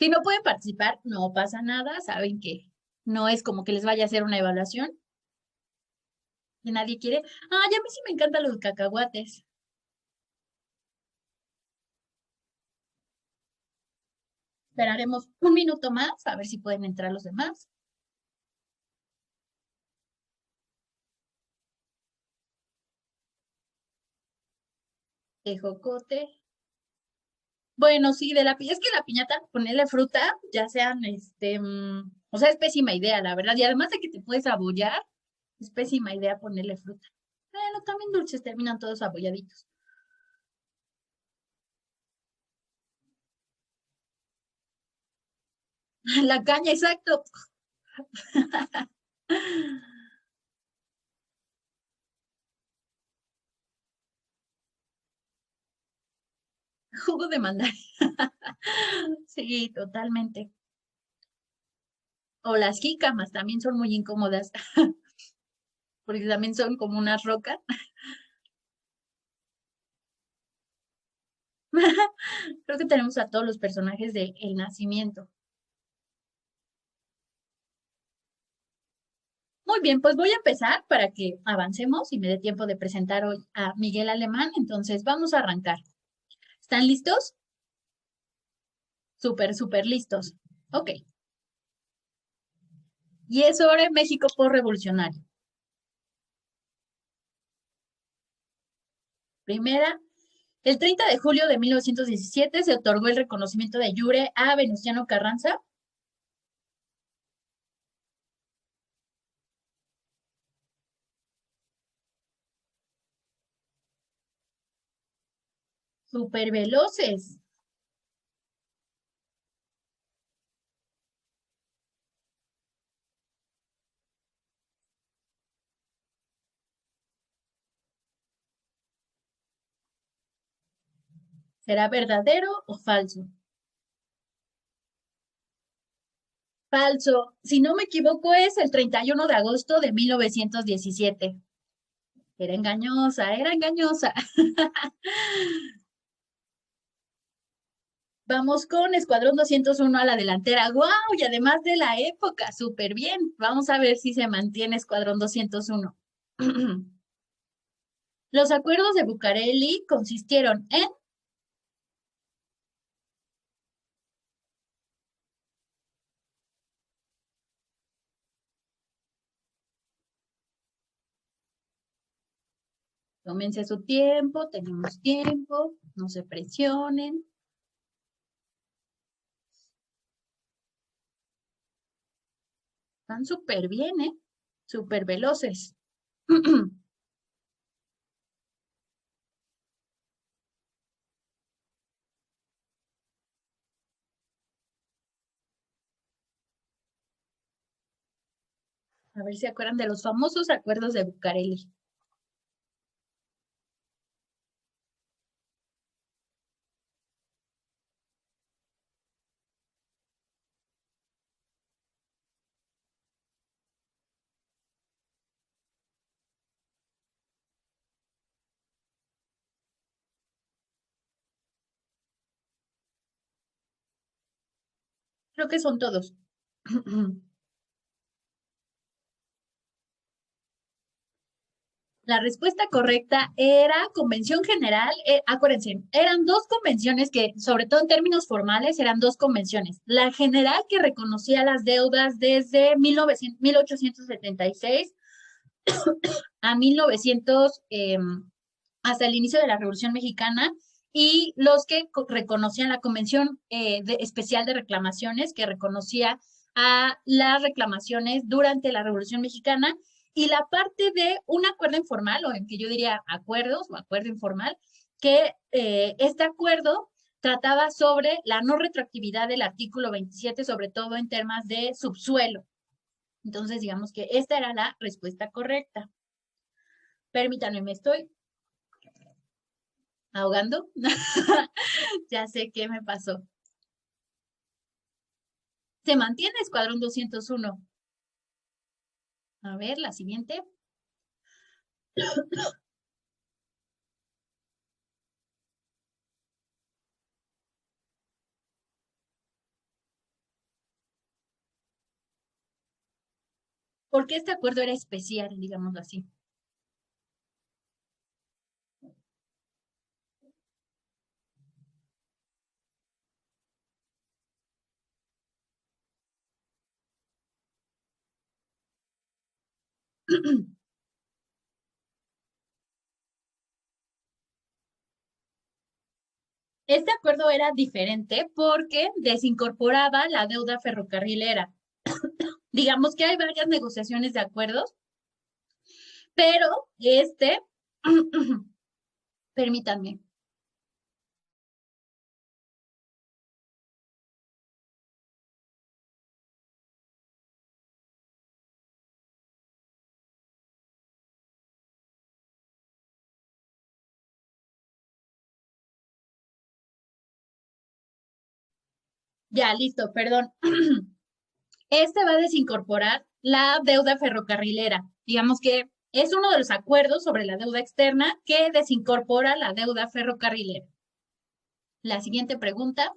no pueden participar, no pasa nada. Saben que no es como que les vaya a hacer una evaluación. Que nadie quiere. Ah, ya a mí sí me encantan los cacahuates. Esperaremos un minuto más a ver si pueden entrar los demás. Tejocote. Bueno, sí, de la piñata. Es que la piñata, ponerle fruta, ya sean, o sea, es pésima idea, la verdad. Y además de que te puedes abollar, es pésima idea ponerle fruta. Bueno, también dulces terminan todos abolladitos. La caña, exacto. Jugo de mandarina. Sí, totalmente. O las jícamas también son muy incómodas, porque también son como unas rocas. Creo que tenemos a todos los personajes de El Nacimiento. Muy bien, pues voy a empezar para que avancemos y me dé tiempo de presentar hoy a Miguel Alemán. Entonces, vamos a arrancar. ¿Están listos? Súper, súper listos. Ok. Y es sobre México postrevolucionario. Primera, el 30 de julio de 1917 se otorgó el reconocimiento de jure a Venustiano Carranza. Súper veloces. ¿Será verdadero o falso? Falso. Si no me equivoco, es el 31 de agosto de 1917. Era engañosa, era engañosa. Vamos con Escuadrón 201 a la delantera. ¡Guau! Y además de la época, súper bien. Vamos a ver si se mantiene Escuadrón 201. Los acuerdos de Bucareli consistieron en Tómense su tiempo, tenemos tiempo, no se presionen. Están súper bien, ¿eh? Súper veloces. A ver si acuerdan de los famosos acuerdos de Bucareli. Creo que son todos. La respuesta correcta era Convención General. Acuérdense, eran dos convenciones que, sobre todo en términos formales, eran dos convenciones. La general que reconocía las deudas desde 1876 a 1900, hasta el inicio de la Revolución Mexicana, y los que reconocían la Convención Especial de Reclamaciones, que reconocía a las reclamaciones durante la Revolución Mexicana, y la parte de un acuerdo informal, o en que yo diría acuerdos o acuerdo informal, que este acuerdo trataba sobre la no retroactividad del artículo 27, sobre todo en temas de subsuelo. Entonces, digamos que esta era la respuesta correcta. Permítanme, me estoy ahogando. Ya sé qué me pasó. Se mantiene Escuadrón 201. A ver, la siguiente. Porque este acuerdo era especial, digámoslo así. Este acuerdo era diferente porque desincorporaba la deuda ferrocarrilera. Digamos que hay varias negociaciones de acuerdos, pero permítanme. Ya, listo, perdón. Este va a desincorporar la deuda ferrocarrilera. Digamos que es uno de los acuerdos sobre la deuda externa que desincorpora la deuda ferrocarrilera. La siguiente pregunta.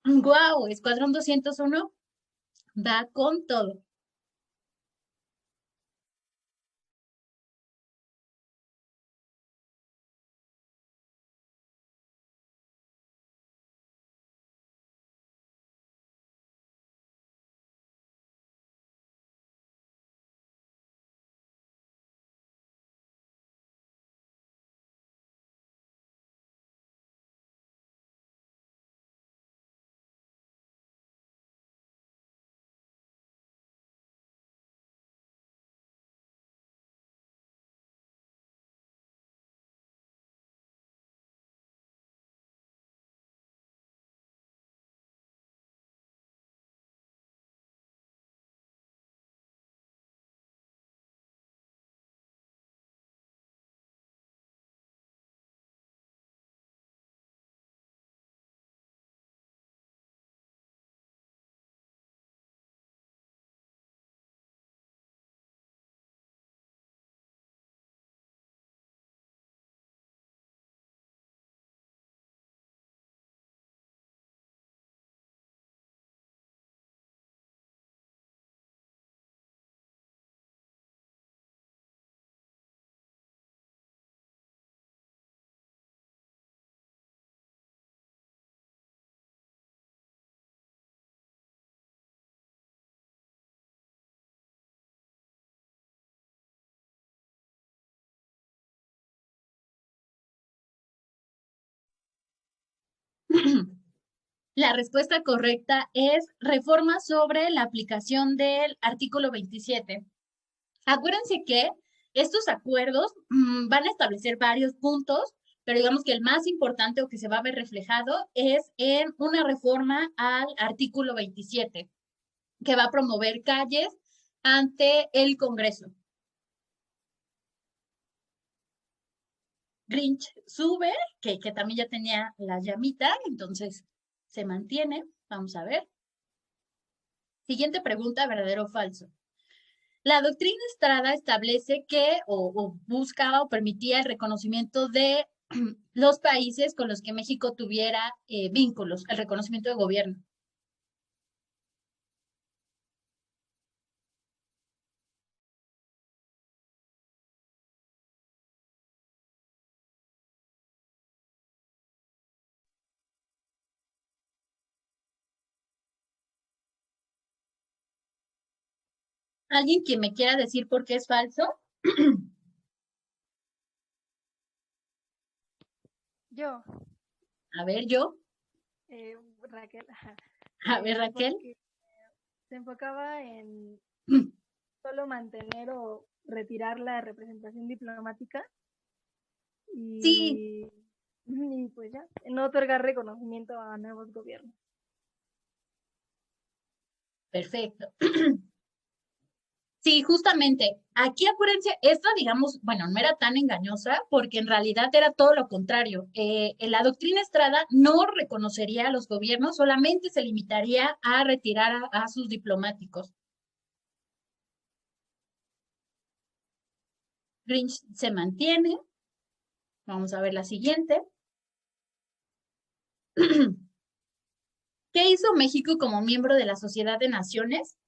Guau, Escuadrón 201 va con todo. La respuesta correcta es reforma sobre la aplicación del artículo 27. Acuérdense que estos acuerdos van a establecer varios puntos, pero digamos que el más importante o que se va a ver reflejado es en una reforma al artículo 27, que va a promover calles ante el Congreso. Grinch sube, que también ya tenía la llamita, entonces se mantiene. Vamos a ver. Siguiente pregunta, ¿verdadero o falso? La doctrina Estrada establece que o buscaba o permitía el reconocimiento de los países con los que México tuviera vínculos, el reconocimiento de gobierno. ¿Alguien que me quiera decir por qué es falso? Yo, A ver, yo. Raquel, ajá. A ver, Raquel. Porque se enfocaba en solo mantener o retirar la representación diplomática Sí, y pues ya, no otorgar reconocimiento a nuevos gobiernos. perfecto. Sí, justamente. Aquí acuérdense, esta, digamos, bueno, no era tan engañosa porque en realidad era todo lo contrario. En la doctrina Estrada no reconocería a los gobiernos, solamente se limitaría a retirar a sus diplomáticos. Grinch se mantiene. Vamos a ver la siguiente. ¿Qué hizo México como miembro de la Sociedad de Naciones?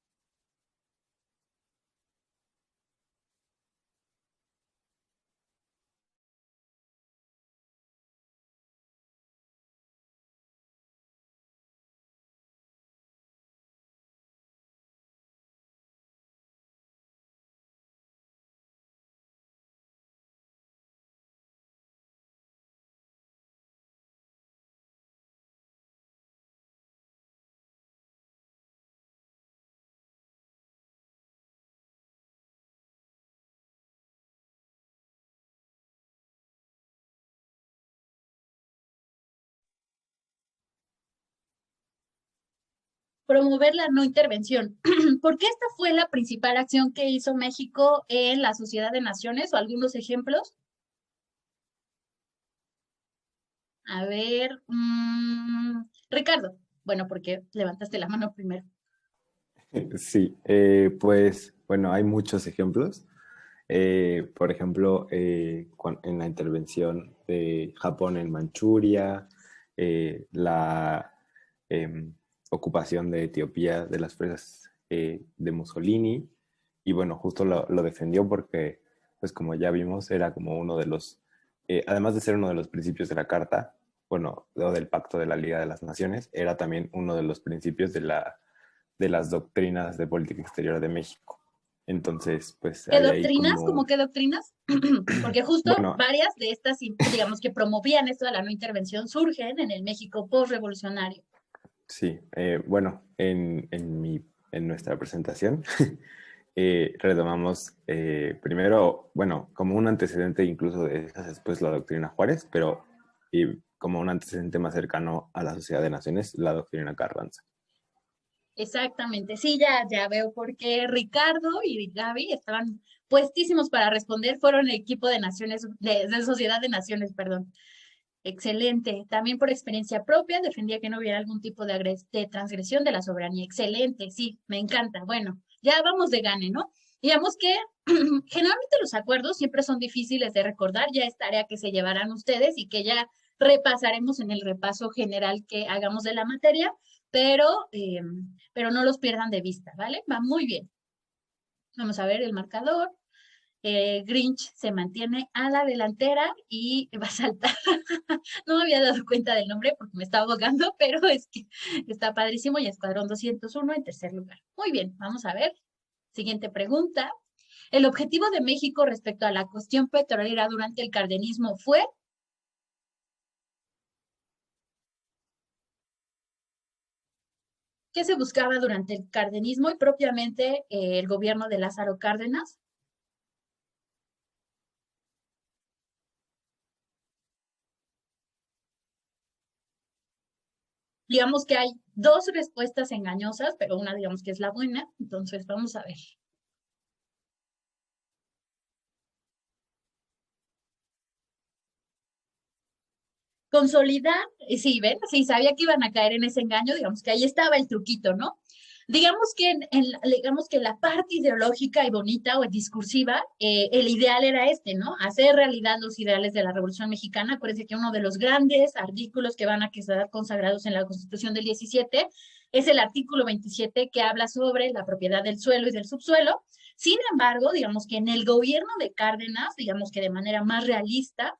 Promover la no intervención. ¿Por qué esta fue la principal acción que hizo México en la Sociedad de Naciones o algunos ejemplos? A ver, Ricardo. Bueno, porque levantaste la mano primero. Sí, pues bueno, hay muchos ejemplos. Por ejemplo, en la intervención de Japón en Manchuria, la ocupación de Etiopía de las fuerzas de Mussolini, y bueno, justo lo defendió porque, pues como ya vimos, era como uno de los, además de ser uno de los principios de la Carta, bueno, o del Pacto de la Liga de las Naciones, era también uno de los principios de las doctrinas de política exterior de México. Entonces, pues ¿Qué hay ahí doctrinas? ¿Cómo como, qué doctrinas? Porque justo bueno, varias de estas, digamos, que promovían esto de la no intervención surgen en el México postrevolucionario. sí, bueno, en nuestra presentación retomamos primero, bueno, como un antecedente incluso de esas, después la doctrina Juárez, pero y como un antecedente más cercano a la Sociedad de Naciones, la doctrina Carranza. Exactamente, sí, ya veo por qué Ricardo y Gaby estaban puestísimos para responder, fueron el equipo de Naciones, de Sociedad de Naciones, perdón. Excelente. También por experiencia propia defendía que no hubiera algún tipo de transgresión de la soberanía. Excelente, sí, me encanta. Bueno, ya vamos de gane, ¿no? Digamos que generalmente los acuerdos siempre son difíciles de recordar, ya es tarea que se llevarán ustedes y que ya repasaremos en el repaso general que hagamos de la materia, pero, eh, pero no los pierdan de vista, ¿vale? Va muy bien. Vamos a ver el marcador. Grinch se mantiene a la delantera y va a saltar. No me había dado cuenta del nombre porque me estaba ahogando, pero es que está padrísimo y Escuadrón 201 en tercer lugar. Muy bien, vamos a ver. Siguiente pregunta. ¿El objetivo de México respecto a la cuestión petrolera durante el cardenismo fue? ¿Qué se buscaba durante el cardenismo y propiamente el gobierno de Lázaro Cárdenas? Digamos que hay dos respuestas engañosas, pero una digamos que es la buena, entonces vamos a ver. Consolidar, sí, ven, sí, sabía que iban a caer en ese engaño, digamos que ahí estaba el truquito, ¿no? Digamos que la parte ideológica y bonita o discursiva, el ideal era este, ¿no? Hacer realidad los ideales de la Revolución Mexicana. Acuérdense que uno de los grandes artículos que van a quedar consagrados en la Constitución del 17 es el artículo 27 que habla sobre la propiedad del suelo y del subsuelo. Sin embargo, digamos que en el gobierno de Cárdenas, digamos que de manera más realista,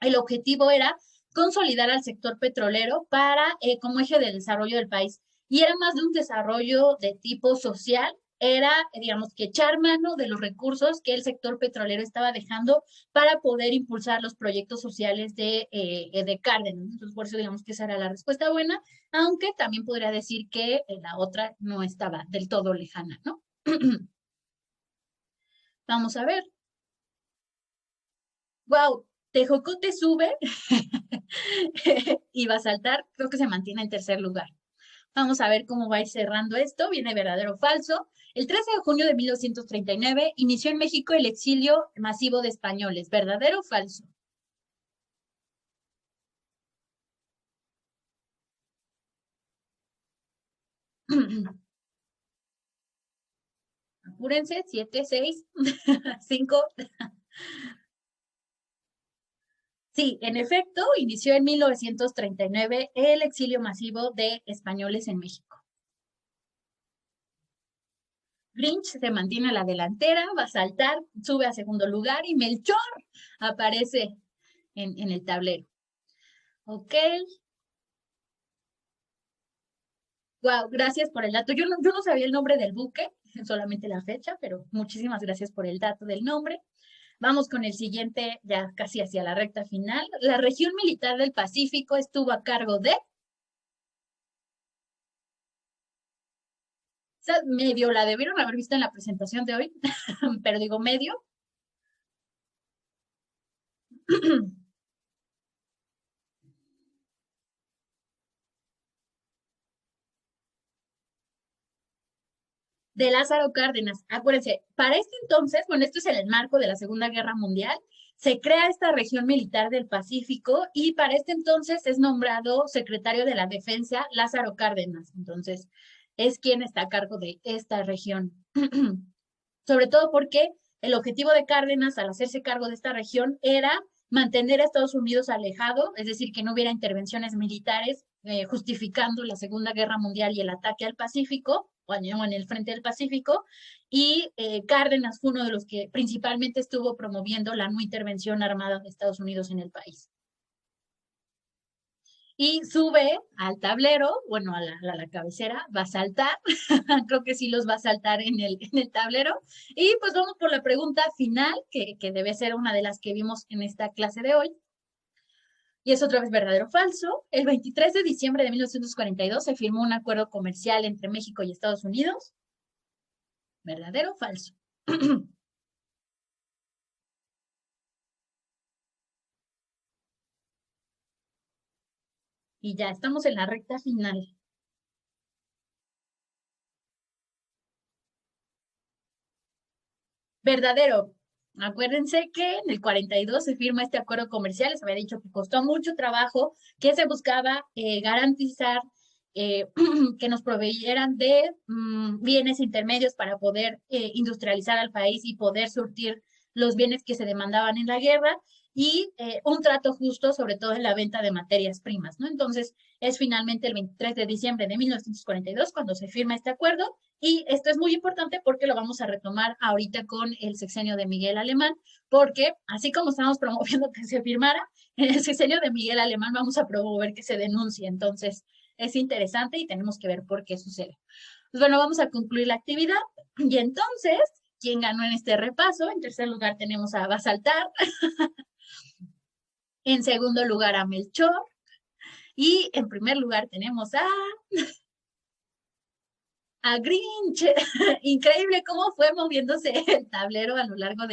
el objetivo era consolidar al sector petrolero para como eje del desarrollo del país. Y era más de un desarrollo de tipo social, era, digamos, que echar mano de los recursos que el sector petrolero estaba dejando para poder impulsar los proyectos sociales de Cárdenas. Entonces, por eso digamos que esa era la respuesta buena, aunque también podría decir que la otra no estaba del todo lejana, ¿no? Vamos a ver. Wow, Tejocote sube y va a saltar, creo que se mantiene en tercer lugar. Vamos a ver cómo va a ir cerrando esto. Viene verdadero o falso. El 13 de junio de 1939 inició en México el exilio masivo de españoles. ¿Verdadero o falso? Apúrense, 7, 6, 5. Sí, en efecto, inició en 1939 el exilio masivo de españoles en México. Grinch se mantiene a la delantera, va a saltar, sube a segundo lugar y Melchor aparece en el tablero. Ok. Wow, gracias por el dato. Yo no sabía el nombre del buque, solamente la fecha, pero muchísimas gracias por el dato del nombre. Vamos con el siguiente, ya casi hacia la recta final. La región militar del Pacífico estuvo a cargo de... O sea, medio la debieron haber visto en la presentación de hoy, pero digo medio. De Lázaro Cárdenas. Acuérdense, para este entonces, bueno, esto es en el marco de la Segunda Guerra Mundial, se crea esta región militar del Pacífico y para este entonces es nombrado secretario de la Defensa Lázaro Cárdenas. Entonces, es quien está a cargo de esta región. Sobre todo porque el objetivo de Cárdenas al hacerse cargo de esta región era mantener a Estados Unidos alejado, es decir, que no hubiera intervenciones militares justificando la Segunda Guerra Mundial y el ataque al Pacífico, o en el frente del Pacífico, y Cárdenas fue uno de los que principalmente estuvo promoviendo la no intervención armada de Estados Unidos en el país. Y sube al tablero, bueno, a la cabecera, va a saltar, creo que sí los va a saltar en el tablero. Y pues vamos por la pregunta final, que debe ser una de las que vimos en esta clase de hoy. Y es otra vez verdadero o falso. El 23 de diciembre de 1942 se firmó un acuerdo comercial entre México y Estados Unidos. ¿Verdadero o falso? Y ya estamos en la recta final. Verdadero. Acuérdense que en el 42 se firma este acuerdo comercial, les había dicho que costó mucho trabajo, que se buscaba garantizar que nos proveyeran de bienes intermedios para poder industrializar al país y poder surtir los bienes que se demandaban en la guerra y un trato justo, sobre todo en la venta de materias primas, ¿no? Entonces, es finalmente el 23 de diciembre de 1942 cuando se firma este acuerdo y esto es muy importante porque lo vamos a retomar ahorita con el sexenio de Miguel Alemán, porque así como estamos promoviendo que se firmara, en el sexenio de Miguel Alemán vamos a promover que se denuncie. Entonces, es interesante y tenemos que ver por qué sucede. Pues bueno, vamos a concluir la actividad. Y entonces, ¿quién ganó en este repaso? En tercer lugar tenemos a Basaltar. En segundo lugar a Melchor. Y en primer lugar tenemos a a Grinch. Increíble cómo fue moviéndose el tablero a lo largo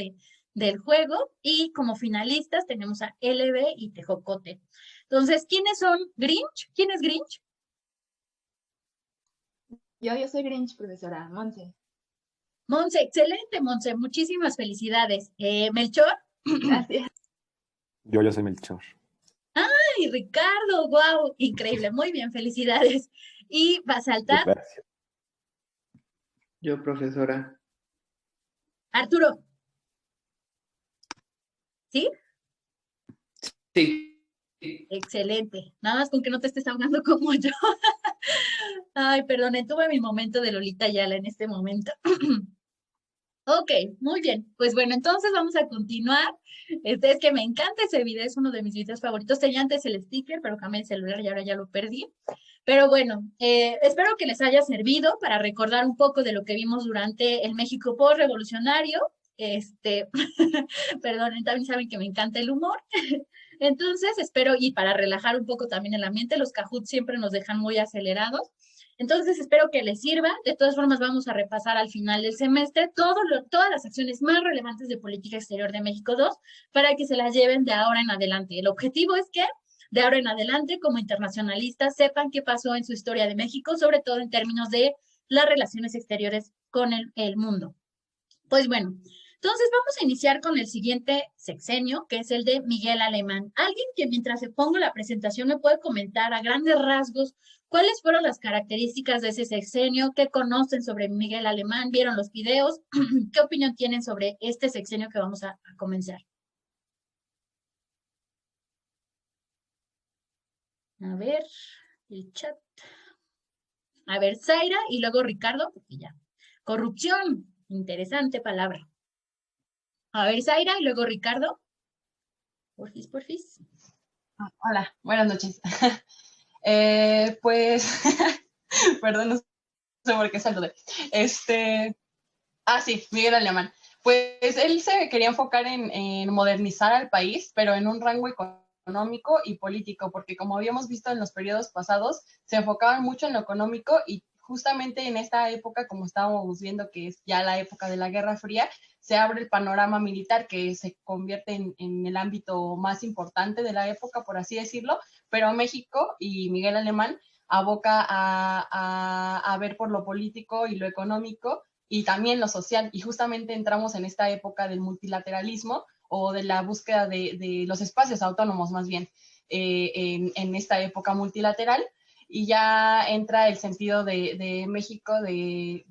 del juego. Y como finalistas tenemos a LB y Tejocote. Entonces, ¿quiénes son Grinch? ¿Quién es Grinch? Yo soy Grinch, profesora, Monse. Monse, excelente, Monse. Muchísimas felicidades. Melchor. Gracias. Yo soy Melchor. ¡Ay, Ricardo! ¡Wow! Increíble. Muy bien, felicidades. Y va a saltar Gracias. Yo, profesora. Arturo. ¿Sí? Sí. Excelente. Nada más con que no te estés ahogando como yo. Ay, perdón, tuve mi momento de Lolita Ayala en este momento. Ok, muy bien. Pues bueno, entonces vamos a continuar. Es que me encanta ese video, es uno de mis videos favoritos. Tenía antes el sticker, pero cambié el celular y ahora ya lo perdí. Pero bueno, espero que les haya servido para recordar un poco de lo que vimos durante el México postrevolucionario. Perdonen, también saben que me encanta el humor. Entonces, espero, y para relajar un poco también el ambiente, los Kahoot siempre nos dejan muy acelerados. Entonces, espero que les sirva. De todas formas, vamos a repasar al final del semestre todas las acciones más relevantes de política exterior de México 2 para que se las lleven de ahora en adelante. El objetivo es que de ahora en adelante, como internacionalistas, sepan qué pasó en su historia de México, sobre todo en términos de las relaciones exteriores con el mundo. Pues bueno, entonces vamos a iniciar con el siguiente sexenio, que es el de Miguel Alemán. Alguien que mientras se pongo la presentación me puede comentar a grandes rasgos cuáles fueron las características de ese sexenio, qué conocen sobre Miguel Alemán, vieron los videos, qué opinión tienen sobre este sexenio que vamos a comenzar. A ver, el chat. A ver, Zaira y luego Ricardo, porque ya. Corrupción, interesante palabra. A ver, Zaira y luego Ricardo. Porfis, porfis. Hola, buenas noches. Pues, perdón, no sé por qué saludé. Sí, Miguel Alemán. Pues él se quería enfocar en modernizar al país, pero en un rango económico y político, porque como habíamos visto en los periodos pasados, se enfocaban mucho en lo económico y justamente en esta época, como estábamos viendo que es ya la época de la Guerra Fría, se abre el panorama militar que se convierte en el ámbito más importante de la época, por así decirlo, pero México y Miguel Alemán aboca a ver por lo político y lo económico y también lo social, y justamente entramos en esta época del multilateralismo o de la búsqueda de los espacios autónomos más bien en esta época multilateral, y ya entra el sentido de México del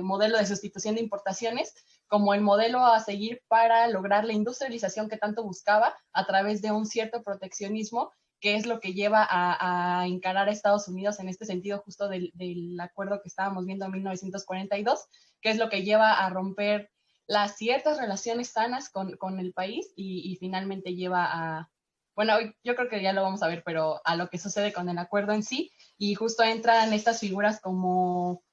modelo de sustitución de importaciones como el modelo a seguir para lograr la industrialización que tanto buscaba a través de un cierto proteccionismo, que es lo que lleva a encarar a Estados Unidos en este sentido justo del acuerdo que estábamos viendo en 1942, que es lo que lleva a romper las ciertas relaciones sanas con el país y finalmente lleva a, bueno, yo creo que ya lo vamos a ver, pero a lo que sucede con el acuerdo en sí, y justo entran estas figuras como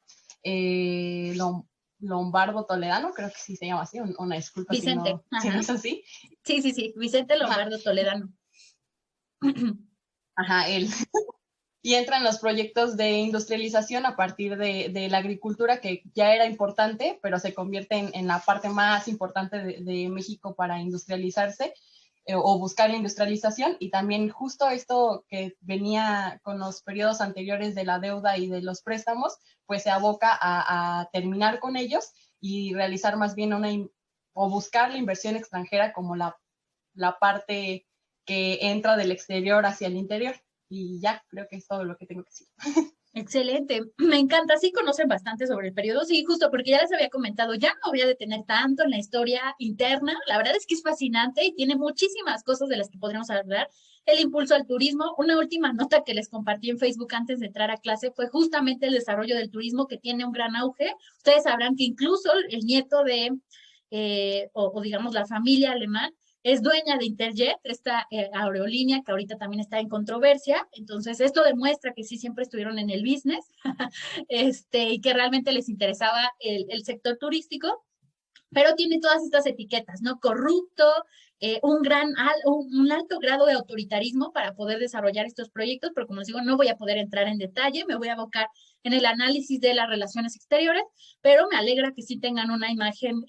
Lombardo Toledano, creo que sí se llama así, una disculpa Vicente, si no es así. Sí, Vicente Lombardo Toledano. Ajá, él. Y entran los proyectos de industrialización a partir de la agricultura, que ya era importante, pero se convierte en la parte más importante de México para industrializarse o buscar la industrialización, y también justo esto que venía con los periodos anteriores de la deuda y de los préstamos, pues se aboca a terminar con ellos y realizar más bien o buscar la inversión extranjera como la parte que entra del exterior hacia el interior. Y ya, creo que es todo lo que tengo que decir. Excelente, me encanta, sí conocen bastante sobre el periodo, sí, justo porque ya les había comentado, ya no voy a detener tanto en la historia interna, la verdad es que es fascinante y tiene muchísimas cosas de las que podríamos hablar. El impulso al turismo, una última nota que les compartí en Facebook antes de entrar a clase fue justamente el desarrollo del turismo, que tiene un gran auge. Ustedes sabrán que incluso el nieto de, o digamos la familia alemán, es dueña de Interjet, esta aerolínea que ahorita también está en controversia. Entonces, esto demuestra que sí siempre estuvieron en el business y que realmente les interesaba el sector turístico. pero tiene todas estas etiquetas, ¿no? Corrupto, un alto grado de autoritarismo para poder desarrollar estos proyectos, pero como les digo, no voy a poder entrar en detalle, me voy a abocar en el análisis de las relaciones exteriores, pero me alegra que sí tengan una imagen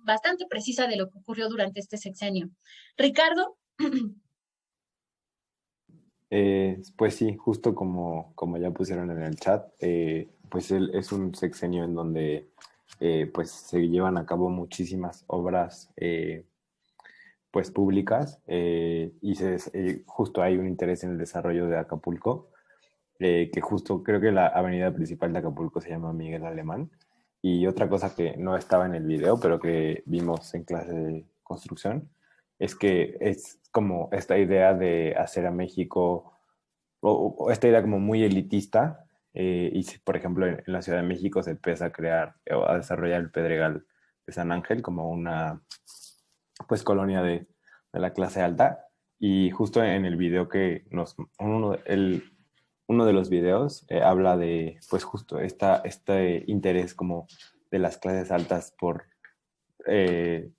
bastante precisa de lo que ocurrió durante este sexenio. Ricardo. Pues sí, justo como ya pusieron en el chat, pues es un sexenio en donde pues se llevan a cabo muchísimas obras pues públicas y justo hay un interés en el desarrollo de Acapulco, que justo creo que la avenida principal de Acapulco se llama Miguel Alemán. Y otra cosa que no estaba en el video, pero que vimos en clase de construcción, es que es como esta idea de hacer a México, o esta idea como muy elitista, y si, por ejemplo, en la Ciudad de México se empieza a crear o a desarrollar el Pedregal de San Ángel como una pues colonia de la clase alta, y justo en el video que uno de los videos habla de pues justo este interés como de las clases altas por el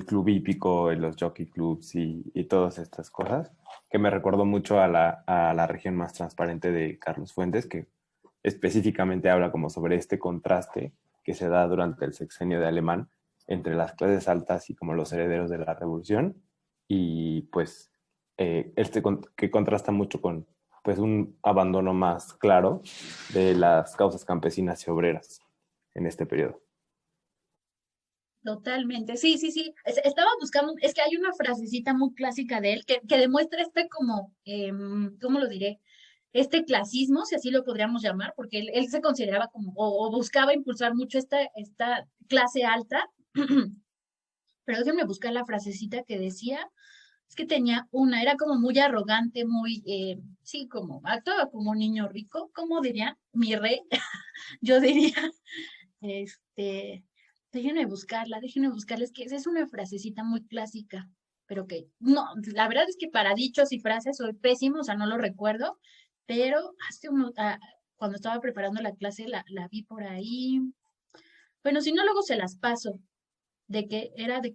club hípico, los jockey clubs y todas estas cosas, que me recordó mucho a la región más transparente de Carlos Fuentes, que específicamente habla como sobre este contraste que se da durante el sexenio de Alemán entre las clases altas y como los herederos de la revolución, y pues que contrasta mucho con pues un abandono más claro de las causas campesinas y obreras en este periodo. Totalmente, sí, sí, sí. Estaba buscando, es que hay una frasecita muy clásica de él que demuestra como, ¿cómo lo diré? Este clasismo, si así lo podríamos llamar, porque él se consideraba como, o buscaba impulsar mucho esta clase alta. Pero déjenme buscar la frasecita que decía. Es que tenía era como muy arrogante, muy, sí, como, actuaba como un niño rico, ¿cómo diría? Mi rey, yo diría, déjenme buscarla, es que esa es una frasecita muy clásica, pero que, no, la verdad es que para dichos y frases soy pésimo, o sea, no lo recuerdo, pero cuando estaba preparando la clase la vi por ahí. Bueno, si no, luego se las paso, de que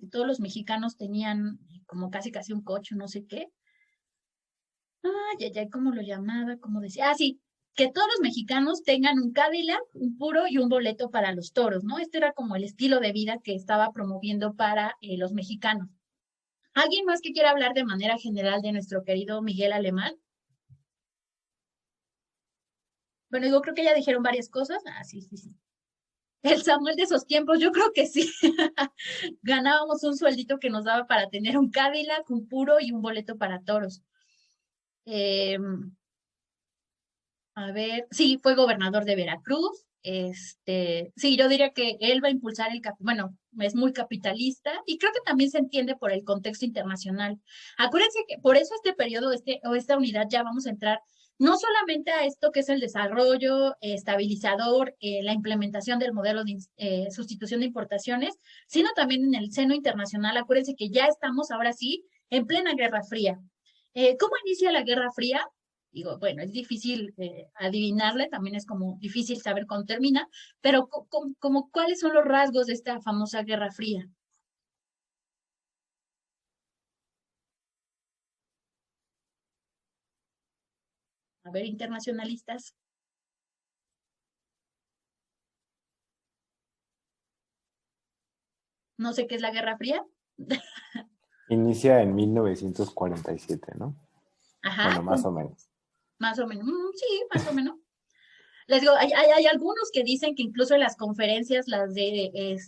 todos los mexicanos tenían como casi un coche, no sé qué. ¿Cómo lo llamaba? ¿Cómo decía? Ah, sí, que todos los mexicanos tengan un Cadillac, un puro y un boleto para los toros, ¿no? Este era como el estilo de vida que estaba promoviendo para los mexicanos. ¿Alguien más que quiera hablar de manera general de nuestro querido Miguel Alemán? Bueno, yo creo que ya dijeron varias cosas. Ah, sí, sí, sí. El Samuel de esos tiempos, yo creo que sí. Ganábamos un sueldito que nos daba para tener un Cadillac, un puro y un boleto para toros. A ver, sí, fue gobernador de Veracruz. Sí, yo diría que él va a impulsar bueno, es muy capitalista y creo que también se entiende por el contexto internacional. Acuérdense que por eso este periodo, esta unidad ya vamos a entrar no solamente a esto que es el desarrollo estabilizador, la implementación del modelo de sustitución de importaciones, sino también en el seno internacional. Acuérdense que ya estamos ahora sí en plena Guerra Fría. ¿Cómo inicia la Guerra Fría? Digo, bueno, es difícil adivinarle, también es como difícil saber cuándo termina, pero ¿cuáles son los rasgos de esta famosa Guerra Fría? A ver, internacionalistas. No sé qué es la Guerra Fría. Inicia en 1947, ¿no? Ajá. Bueno, más o menos. Más o menos, sí, más o menos. Les digo, hay algunos que dicen que incluso en las conferencias, las de,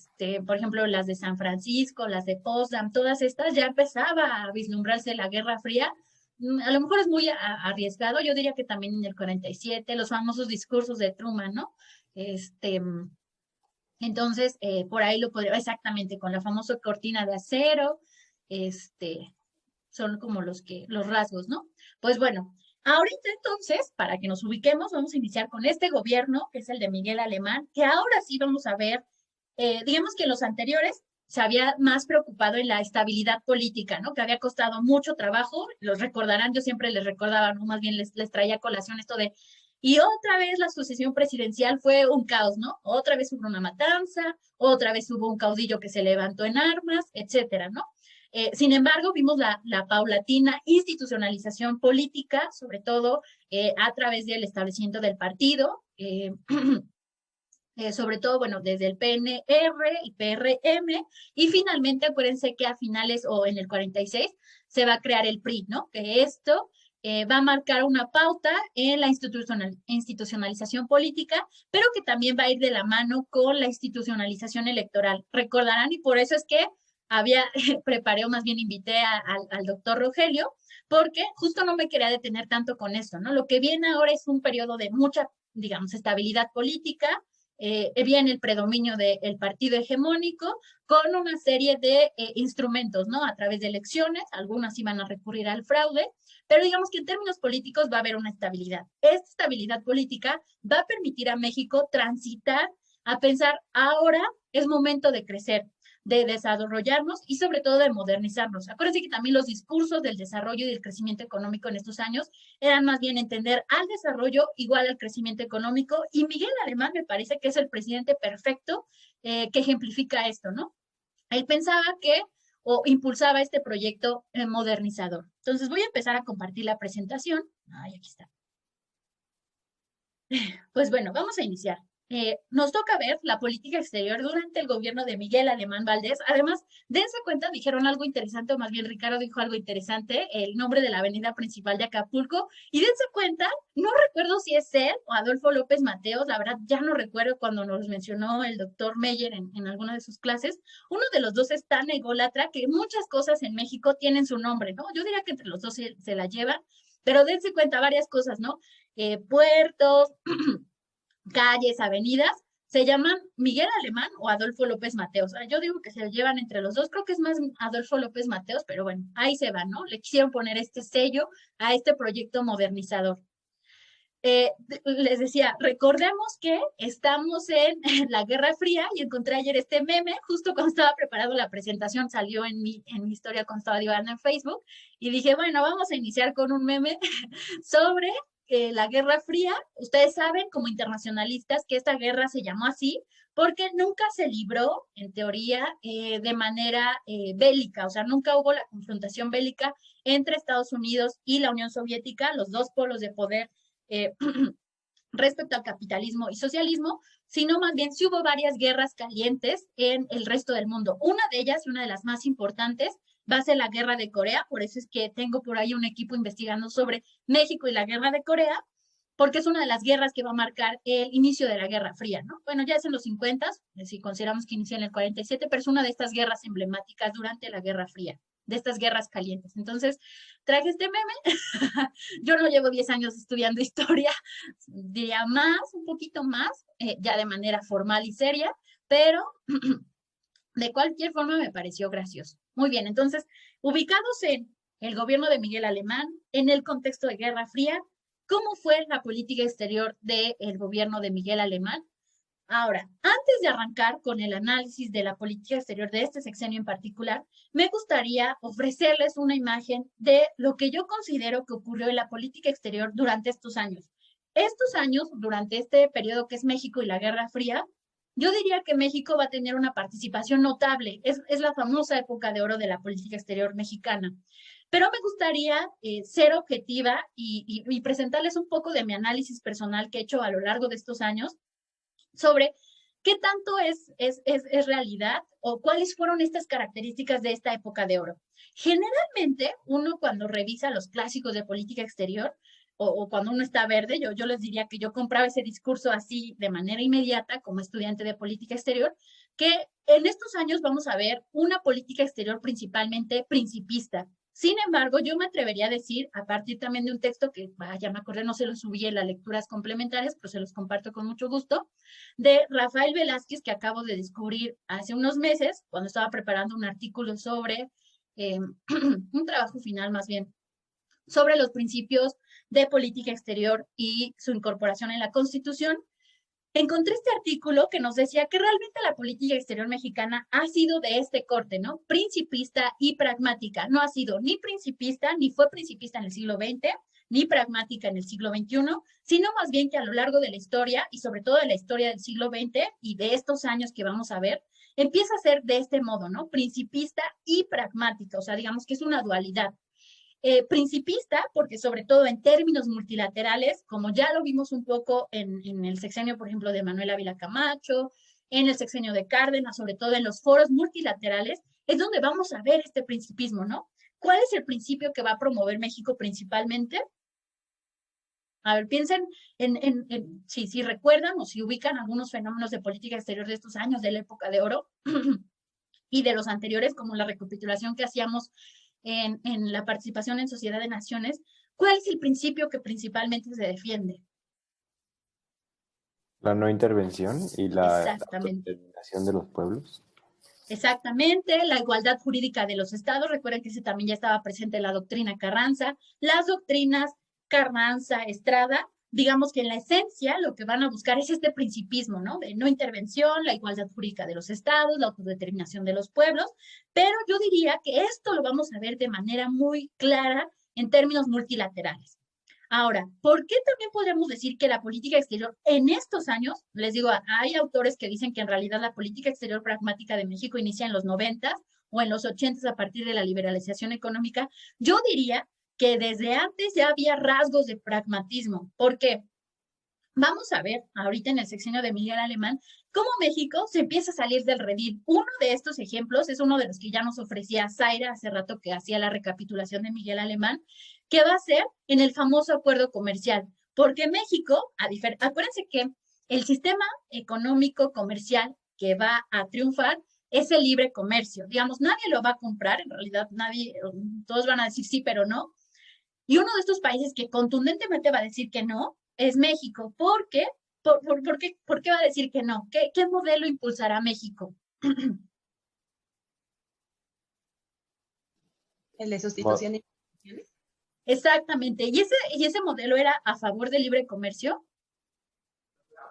por ejemplo, las de San Francisco, las de Potsdam, todas estas, ya empezaba a vislumbrarse la Guerra Fría. A lo mejor es muy arriesgado, yo diría que también en el 47, los famosos discursos de Truman, ¿no? Entonces, por ahí lo podría, exactamente, con la famosa cortina de acero, son como los rasgos, ¿no? Pues bueno, ahorita entonces, para que nos ubiquemos, vamos a iniciar con este gobierno, que es el de Miguel Alemán, que ahora sí vamos a ver, digamos que los anteriores se había más preocupado en la estabilidad política, ¿no? Que había costado mucho trabajo, los recordarán, yo siempre les recordaba, ¿no? Más bien les traía a colación esto de Y otra vez la sucesión presidencial fue un caos, ¿no? Otra vez hubo una matanza, otra vez hubo un caudillo que se levantó en armas, etcétera, ¿no? Sin embargo, vimos la paulatina institucionalización política, sobre todo a través del establecimiento del partido, sobre todo, bueno, desde el PNR y PRM, y finalmente, acuérdense que a finales o en el 46 se va a crear el PRI, ¿no? Que esto va a marcar una pauta en la institucionalización política, pero que también va a ir de la mano con la institucionalización electoral. Recordarán, y por eso es que preparé o más bien invité al doctor Rogelio, porque justo no me quería detener tanto con esto, ¿no? Lo que viene ahora es un periodo de mucha, digamos, estabilidad política, viene el predominio del partido hegemónico con una serie de instrumentos, ¿no? A través de elecciones, algunas iban a recurrir al fraude, pero digamos que en términos políticos va a haber una estabilidad. Esta estabilidad política va a permitir a México transitar a pensar, ahora es momento de crecer, de desarrollarnos y sobre todo de modernizarnos. Acuérdense que también los discursos del desarrollo y del crecimiento económico en estos años eran más bien entender al desarrollo igual al crecimiento económico, y Miguel Alemán me parece que es el presidente perfecto que ejemplifica esto, ¿no? Él pensaba que o impulsaba este proyecto modernizador. Entonces voy a empezar a compartir la presentación. Ay, aquí está. Pues bueno, vamos a iniciar. Nos toca ver la política exterior durante el gobierno de Miguel Alemán Valdés. Además, dense cuenta, dijeron algo interesante, o más bien Ricardo dijo algo interesante, el nombre de la avenida principal de Acapulco, y dense cuenta, no recuerdo si es él o Adolfo López Mateos, la verdad ya no recuerdo, cuando nos mencionó el doctor Meyer en alguna de sus clases, uno de los dos es tan ególatra que muchas cosas en México tienen su nombre, ¿no? Yo diría que entre los dos se la llevan, pero dense cuenta varias cosas, ¿no? Puertos, calles, avenidas, se llaman Miguel Alemán o Adolfo López Mateos. Yo digo que se llevan entre los dos, creo que es más Adolfo López Mateos, pero bueno, ahí se va, ¿no? Le quisieron poner este sello a este proyecto modernizador. Les decía, recordemos que estamos en la Guerra Fría, y encontré ayer este meme, justo cuando estaba preparando la presentación, salió en mi historia cuando estaba divagando en Facebook, y dije, bueno, vamos a iniciar con un meme sobre la Guerra Fría. Ustedes saben, como internacionalistas, que esta guerra se llamó así porque nunca se libró, en teoría, de manera bélica, o sea, nunca hubo la confrontación bélica entre Estados Unidos y la Unión Soviética, los dos polos de poder respecto al capitalismo y socialismo, sino más bien sí hubo varias guerras calientes en el resto del mundo. Una de ellas, y una de las más importantes, va a ser la Guerra de Corea. Por eso es que tengo por ahí un equipo investigando sobre México y la Guerra de Corea, porque es una de las guerras que va a marcar el inicio de la Guerra Fría, ¿no? Bueno, ya es en los 50, si consideramos que inició en el 47, pero es una de estas guerras emblemáticas durante la Guerra Fría, de estas guerras calientes. Entonces, traje este meme. Yo no llevo 10 años estudiando historia, diría más, un poquito más, ya de manera formal y seria, pero de cualquier forma me pareció gracioso. Muy bien, entonces, ubicados en el gobierno de Miguel Alemán, en el contexto de Guerra Fría, ¿cómo fue la política exterior del gobierno de Miguel Alemán? Ahora, antes de arrancar con el análisis de la política exterior de este sexenio en particular, me gustaría ofrecerles una imagen de lo que yo considero que ocurrió en la política exterior durante estos años. Estos años, durante este periodo que es México y la Guerra Fría, yo diría que México va a tener una participación notable. Es la famosa época de oro de la política exterior mexicana. Pero me gustaría ser objetiva y presentarles un poco de mi análisis personal que he hecho a lo largo de estos años sobre qué tanto es realidad o cuáles fueron estas características de esta época de oro. Generalmente, uno cuando revisa los clásicos de política exterior o cuando uno está verde, yo les diría que yo compraba ese discurso así de manera inmediata como estudiante de política exterior, que en estos años vamos a ver una política exterior principalmente principista. Sin embargo, yo me atrevería a decir, a partir también de un texto que, ya me acordé, no se lo subí en las lecturas complementarias, pero se los comparto con mucho gusto, de Rafael Velázquez, que acabo de descubrir hace unos meses, cuando estaba preparando un artículo sobre, un trabajo final más bien, sobre los principios de política exterior y su incorporación en la Constitución. Encontré este artículo que nos decía que realmente la política exterior mexicana ha sido de este corte, ¿no? Principista y pragmática. No ha sido ni principista, ni fue principista en el siglo XX, ni pragmática en el siglo XXI, sino más bien que a lo largo de la historia, y sobre todo de la historia del siglo XX y de estos años que vamos a ver, empieza a ser de este modo, ¿no? Principista y pragmática, o sea, digamos que es una dualidad. Principista, porque sobre todo en términos multilaterales, como ya lo vimos un poco en el sexenio, por ejemplo, de Manuel Ávila Camacho, en el sexenio de Cárdenas, sobre todo en los foros multilaterales, es donde vamos a ver este principismo, ¿no? ¿Cuál es el principio que va a promover México principalmente? A ver, piensen si recuerdan o si ubican algunos fenómenos de política exterior de estos años, de la época de oro y de los anteriores, como la recapitulación que hacíamos en la participación en Sociedad de Naciones. ¿Cuál es el principio que principalmente se defiende? La no intervención y la Exactamente. autodeterminación de los pueblos. Exactamente, la igualdad jurídica de los estados. Recuerden que ese también ya estaba presente en la doctrina Carranza. Las doctrinas Carranza, Estrada, digamos que en la esencia lo que van a buscar es este principismo, ¿no? De no intervención, la igualdad jurídica de los estados, la autodeterminación de los pueblos, pero yo diría que esto lo vamos a ver de manera muy clara en términos multilaterales. Ahora, ¿por qué también podríamos decir que la política exterior en estos años, les digo, hay autores que dicen que en realidad la política exterior pragmática de México inicia en los 90 o en los 80 a partir de la liberalización económica? Yo diría que desde antes ya había rasgos de pragmatismo. ¿Por qué? Vamos a ver ahorita en el sexenio de Miguel Alemán cómo México se empieza a salir del redil. Uno de estos ejemplos es uno de los que ya nos ofrecía Zaira hace rato que hacía la recapitulación de Miguel Alemán, que va a ser en el famoso acuerdo comercial. Porque México, acuérdense que el sistema económico comercial que va a triunfar es el libre comercio. Digamos, nadie lo va a comprar, en realidad nadie, todos van a decir sí, pero no. Y uno de estos países que contundentemente va a decir que no es México. ¿Por qué? ¿Por qué va a decir que no? ¿Qué modelo impulsará México? El de sustitución de importaciones. Exactamente. ¿Y ese modelo era a favor del libre comercio?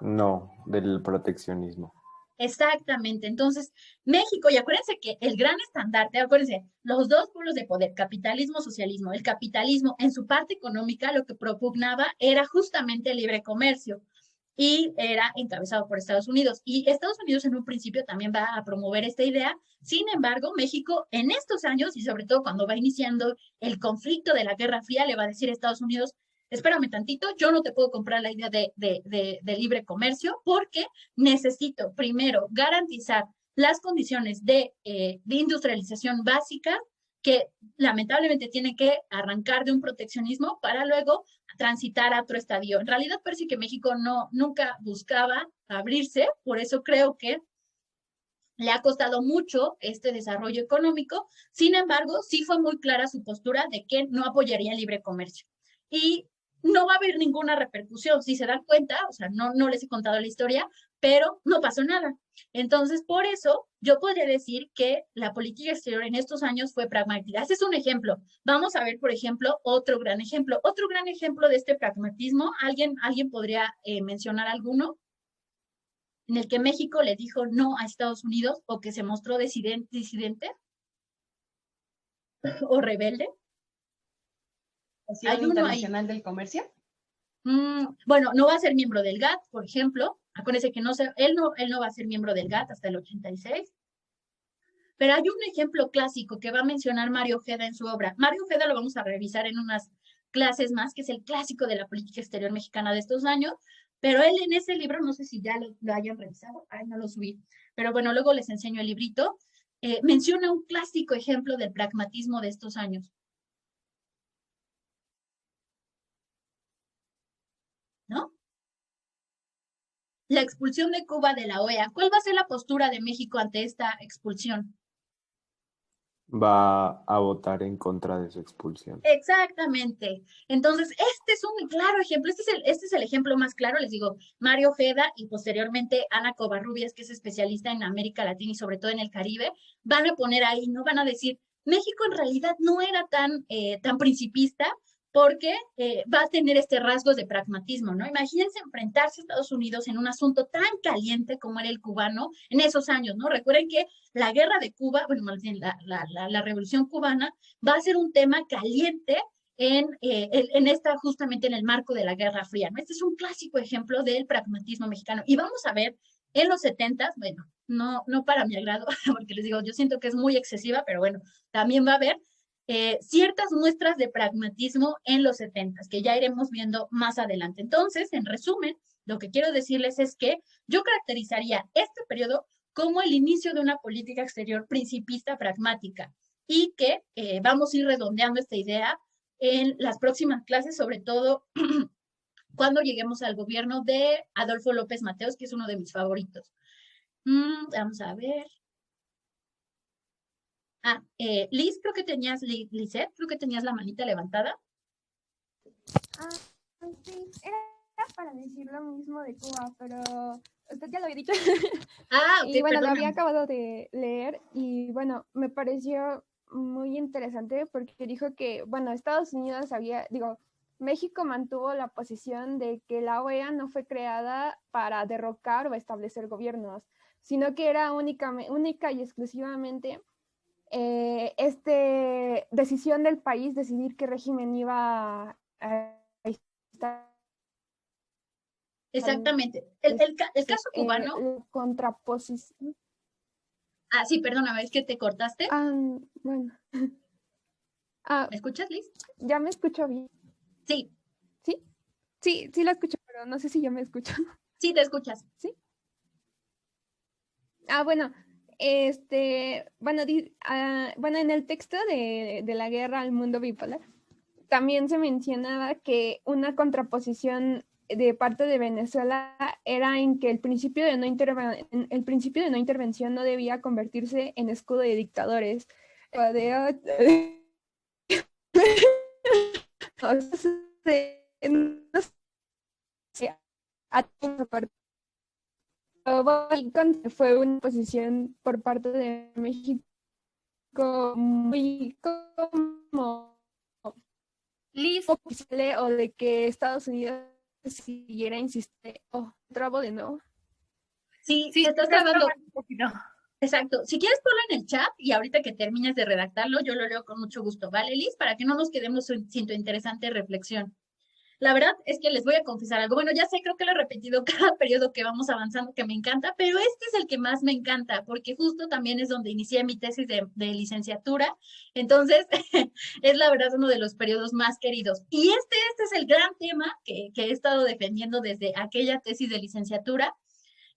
No, del proteccionismo. Exactamente. Entonces, México, y acuérdense que el gran estandarte, acuérdense, los dos polos de poder, capitalismo, socialismo, el capitalismo en su parte económica lo que propugnaba era justamente el libre comercio y era encabezado por Estados Unidos. Y Estados Unidos en un principio también va a promover esta idea. Sin embargo, México en estos años, y sobre todo cuando va iniciando el conflicto de la Guerra Fría, le va a decir a Estados Unidos, espérame tantito, yo no te puedo comprar la idea de libre comercio porque necesito primero garantizar las condiciones de industrialización básica que lamentablemente tienen que arrancar de un proteccionismo para luego transitar a otro estadio. En realidad parece que México nunca buscaba abrirse, por eso creo que le ha costado mucho este desarrollo económico. Sin embargo, sí fue muy clara su postura de que no apoyaría el libre comercio. Y no va a haber ninguna repercusión, si se dan cuenta, o sea, no les he contado la historia, pero no pasó nada. Entonces, por eso, yo podría decir que la política exterior en estos años fue pragmática. Ese es un ejemplo. Vamos a ver, por ejemplo, otro gran ejemplo. Otro gran ejemplo de este pragmatismo, ¿alguien podría mencionar alguno? En el que México le dijo no a Estados Unidos o que se mostró disidente o rebelde. ¿Hay internacional del comercio? Bueno, no va a ser miembro del GATT, por ejemplo. Acuérdense que él no va a ser miembro del GATT hasta el 86. Pero hay un ejemplo clásico que va a mencionar Mario Ojeda en su obra. Mario Ojeda lo vamos a revisar en unas clases más, que es el clásico de la política exterior mexicana de estos años. Pero él en ese libro, no sé si ya lo hayan revisado, no lo subí, pero bueno, luego les enseño el librito, menciona un clásico ejemplo del pragmatismo de estos años. ¿No? La expulsión de Cuba de la OEA. ¿Cuál va a ser la postura de México ante esta expulsión? Va a votar en contra de su expulsión. Exactamente. Entonces, este es un claro ejemplo, este es el ejemplo más claro, les digo, Mario Ojeda y posteriormente Ana Covarrubias, que es especialista en América Latina y sobre todo en el Caribe, van a poner ahí, no van a decir, México en realidad no era tan principista, porque va a tener este rasgo de pragmatismo, ¿no? Imagínense enfrentarse a Estados Unidos en un asunto tan caliente como era el cubano en esos años, ¿no? Recuerden que la guerra de Cuba, bueno, más bien la revolución cubana, va a ser un tema caliente justamente en el marco de la Guerra Fría, ¿no? Este es un clásico ejemplo del pragmatismo mexicano. Y vamos a ver en los 70, bueno, no para mi agrado, porque les digo, yo siento que es muy excesiva, pero bueno, también va a haber ciertas muestras de pragmatismo en los 70, que ya iremos viendo más adelante. Entonces, en resumen, lo que quiero decirles es que yo caracterizaría este periodo como el inicio de una política exterior principista pragmática y que vamos a ir redondeando esta idea en las próximas clases, sobre todo cuando lleguemos al gobierno de Adolfo López Mateos, que es uno de mis favoritos. Vamos a ver. Liz, creo que tenías, Lizeth, creo que tenías la manita levantada. Sí, era para decir lo mismo de Cuba, pero usted ya lo había dicho. Okay, y bueno, perdóname. lo había acabado de leer y bueno, me pareció muy interesante porque dijo que, bueno, Estados Unidos México mantuvo la posición de que la OEA no fue creada para derrocar o establecer gobiernos, sino que era única y exclusivamente decisión del país decidir qué régimen iba a estar. Exactamente. El caso cubano. Contraposición. Sí, perdóname, es que te cortaste. Bueno. ¿Me escuchas, Liz? ¿Ya me escucho bien? Sí. ¿Sí? Sí la escucho, pero no sé si yo me escucho. Sí, te escuchas. ¿Sí? Bueno. Bueno, en el texto de la guerra al mundo bipolar, también se mencionaba que una contraposición de parte de Venezuela era en que el principio de no intervención no debía convertirse en escudo de dictadores. Fue una posición por parte de México muy como Liz, o de que Estados Unidos siguiera insistiendo. ¿Trabo de nuevo? Sí, te estás trabando un poquito. Exacto. Si quieres ponlo en el chat y ahorita que termines de redactarlo, yo lo leo con mucho gusto, ¿vale, Liz? Para que no nos quedemos sin tu interesante reflexión. La verdad es que les voy a confesar algo. Bueno, ya sé, creo que lo he repetido cada periodo que vamos avanzando, que me encanta, pero este es el que más me encanta, porque justo también es donde inicié mi tesis de licenciatura. Entonces, es la verdad uno de los periodos más queridos. Y este es el gran tema que he estado defendiendo desde aquella tesis de licenciatura,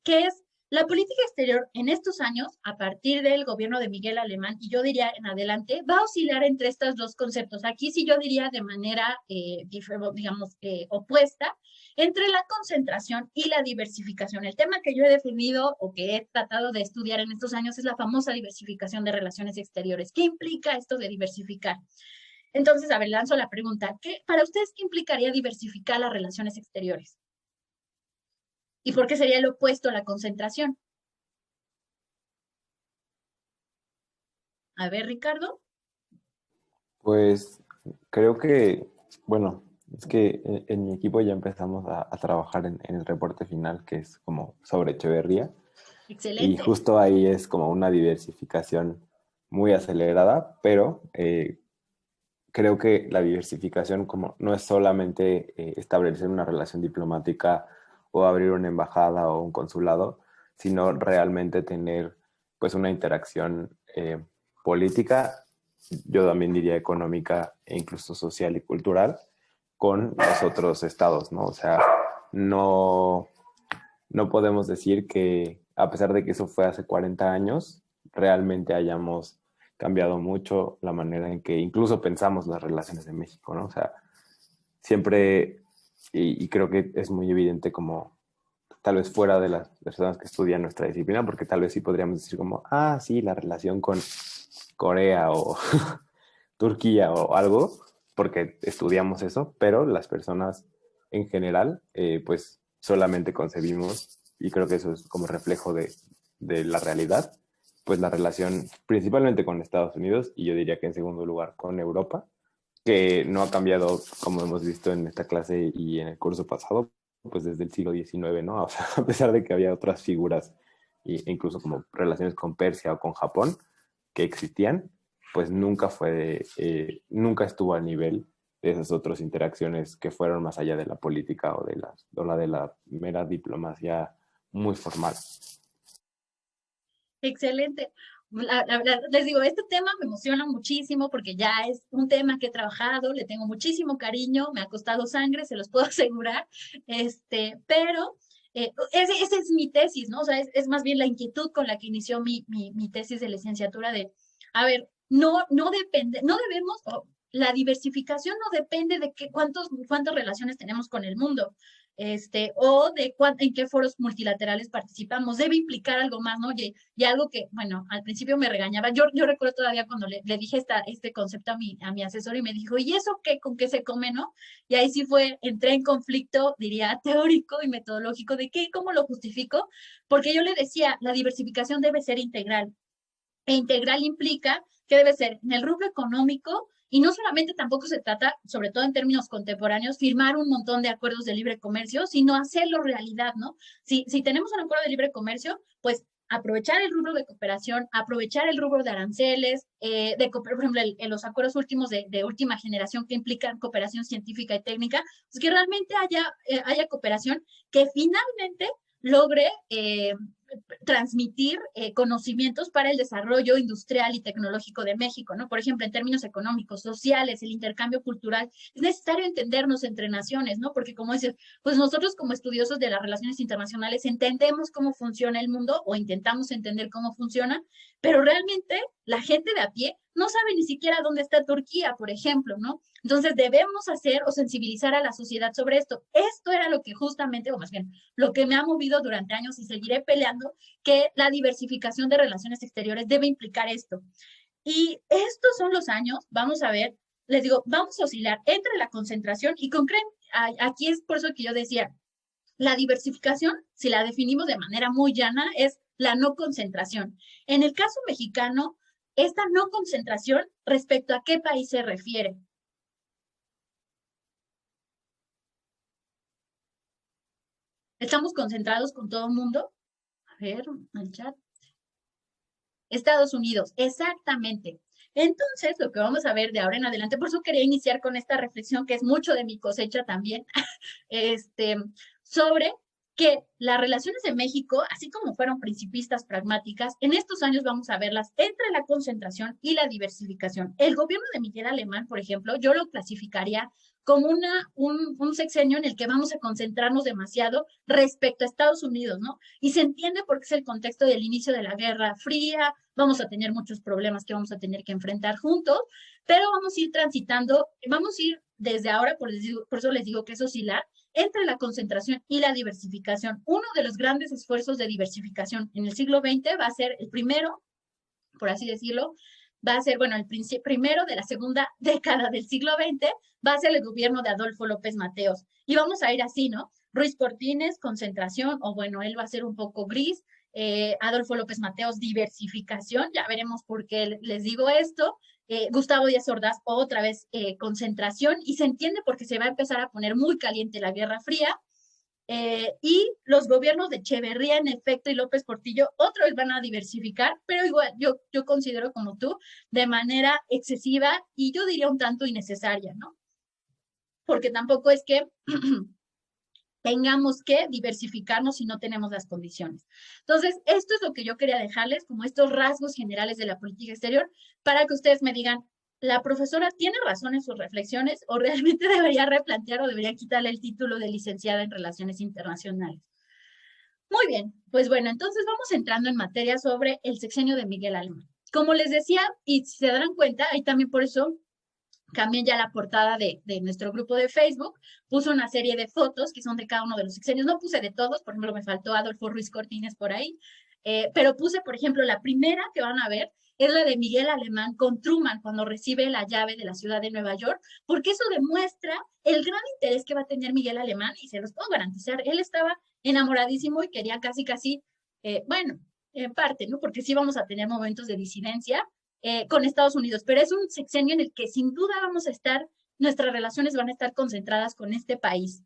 que es la política exterior en estos años, a partir del gobierno de Miguel Alemán, y yo diría en adelante, va a oscilar entre estos dos conceptos. Aquí sí yo diría de manera, digamos, opuesta, entre la concentración y la diversificación. El tema que yo he definido o que he tratado de estudiar en estos años es la famosa diversificación de relaciones exteriores. ¿Qué implica esto de diversificar? Entonces, a ver, lanzo la pregunta. Para ustedes, ¿qué implicaría diversificar las relaciones exteriores? ¿Y por qué sería el opuesto a la concentración? A ver, Ricardo. Pues creo que, bueno, es que en mi equipo ya empezamos a trabajar en el reporte final, que es como sobre Echeverría. Excelente. Y justo ahí es como una diversificación muy acelerada, pero creo que la diversificación como no es solamente establecer una relación diplomática o abrir una embajada o un consulado, sino realmente tener pues una interacción política, yo también diría económica e incluso social y cultural con los otros estados, ¿no? O sea, no podemos decir que a pesar de que eso fue hace 40 años, realmente hayamos cambiado mucho la manera en que incluso pensamos las relaciones de México, ¿no? O sea, siempre, y creo que es muy evidente como tal vez fuera de las personas que estudian nuestra disciplina, porque tal vez sí podríamos decir como, sí, la relación con Corea o Turquía o algo, porque estudiamos eso, pero las personas en general, pues solamente concebimos, y creo que eso es como reflejo de la realidad, pues la relación principalmente con Estados Unidos y yo diría que en segundo lugar con Europa, que no ha cambiado como hemos visto en esta clase y en el curso pasado, pues desde el siglo XIX, ¿no? O sea, a pesar de que había otras figuras, e incluso como relaciones con Persia o con Japón, que existían, pues nunca estuvo al nivel esas otras interacciones que fueron más allá de la política o de la mera diplomacia muy formal. Excelente. La verdad, les digo, este tema me emociona muchísimo porque ya es un tema que he trabajado, le tengo muchísimo cariño, me ha costado sangre, se los puedo asegurar, pero esa es mi tesis, ¿no? O sea, es más bien la inquietud con la que inició mi tesis de licenciatura de, a ver, no depende, no debemos, la diversificación no depende de cuántas relaciones tenemos con el mundo, o de en qué foros multilaterales participamos, debe implicar algo más, ¿no? Y algo que, bueno, al principio me regañaba, yo recuerdo todavía cuando le dije este concepto a mi asesor y me dijo, ¿y eso qué, con qué se come, no? Y ahí sí entré en conflicto, diría, teórico y metodológico, de qué, cómo lo justifico, porque yo le decía, la diversificación debe ser integral, e integral implica que debe ser en el rubro económico, y no solamente tampoco se trata, sobre todo en términos contemporáneos, firmar un montón de acuerdos de libre comercio, sino hacerlo realidad, ¿no? Si tenemos un acuerdo de libre comercio, pues aprovechar el rubro de cooperación, aprovechar el rubro de aranceles, por ejemplo, en los acuerdos últimos de última generación que implican cooperación científica y técnica, pues que realmente haya cooperación que finalmente logre transmitir conocimientos para el desarrollo industrial y tecnológico de México, ¿no? Por ejemplo, en términos económicos, sociales, el intercambio cultural, es necesario entendernos entre naciones, ¿no? Porque como dices, pues nosotros como estudiosos de las relaciones internacionales entendemos cómo funciona el mundo o intentamos entender cómo funciona, pero realmente la gente de a pie no sabe ni siquiera dónde está Turquía, por ejemplo, ¿no? Entonces debemos hacer o sensibilizar a la sociedad sobre esto. Esto era lo que justamente, o más bien, lo que me ha movido durante años y seguiré peleando, que la diversificación de relaciones exteriores debe implicar esto. Y estos son los años, vamos a ver, les digo, vamos a oscilar entre la concentración y aquí es por eso que yo decía, la diversificación, si la definimos de manera muy llana, es la no concentración. En el caso mexicano, esta no concentración, ¿respecto a qué país se refiere? ¿Estamos concentrados con todo el mundo? A ver, el chat. Estados Unidos, exactamente. Entonces, lo que vamos a ver de ahora en adelante, por eso quería iniciar con esta reflexión, que es mucho de mi cosecha también, sobre que las relaciones de México, así como fueron principistas pragmáticas, en estos años vamos a verlas entre la concentración y la diversificación. El gobierno de Miguel Alemán, por ejemplo, yo lo clasificaría como un sexenio en el que vamos a concentrarnos demasiado respecto a Estados Unidos, ¿no? Y se entiende porque es el contexto del inicio de la Guerra Fría, vamos a tener muchos problemas que vamos a tener que enfrentar juntos, pero vamos a ir transitando, vamos a ir desde ahora, por eso les digo que es oscilar, entre la concentración y la diversificación. Uno de los grandes esfuerzos de diversificación en el siglo XX va a ser el primero, por así decirlo, va a ser, bueno, el primero de la segunda década del siglo XX, va a ser el gobierno de Adolfo López Mateos. Y vamos a ir así, ¿no? Ruiz Cortines, concentración, o bueno, él va a ser un poco gris. Adolfo López Mateos, diversificación, ya veremos por qué les digo esto. Gustavo Díaz Ordaz, otra vez concentración, y se entiende porque se va a empezar a poner muy caliente la Guerra Fría. Y los gobiernos de Echeverría, en efecto, y López Portillo, otra vez van a diversificar, pero igual yo considero como tú, de manera excesiva y yo diría un tanto innecesaria, ¿no? Porque tampoco es que tengamos que diversificarnos si no tenemos las condiciones. Entonces, esto es lo que yo quería dejarles, como estos rasgos generales de la política exterior, para que ustedes me digan, ¿la profesora tiene razón en sus reflexiones o realmente debería replantear o debería quitarle el título de licenciada en Relaciones Internacionales? Muy bien, pues bueno, entonces vamos entrando en materia sobre el sexenio de Miguel Alemán. Como les decía, y si se darán cuenta, ahí también por eso cambié ya la portada de nuestro grupo de Facebook, puso una serie de fotos que son de cada uno de los sexenios, no puse de todos, por ejemplo, me faltó Adolfo Ruiz Cortines por ahí, pero puse, por ejemplo, la primera que van a ver es la de Miguel Alemán con Truman cuando recibe la llave de la ciudad de Nueva York, porque eso demuestra el gran interés que va a tener Miguel Alemán, y se los puedo garantizar, él estaba enamoradísimo y quería casi, bueno, en parte, ¿no? Porque sí vamos a tener momentos de disidencia, con Estados Unidos, pero es un sexenio en el que sin duda nuestras relaciones van a estar concentradas con este país.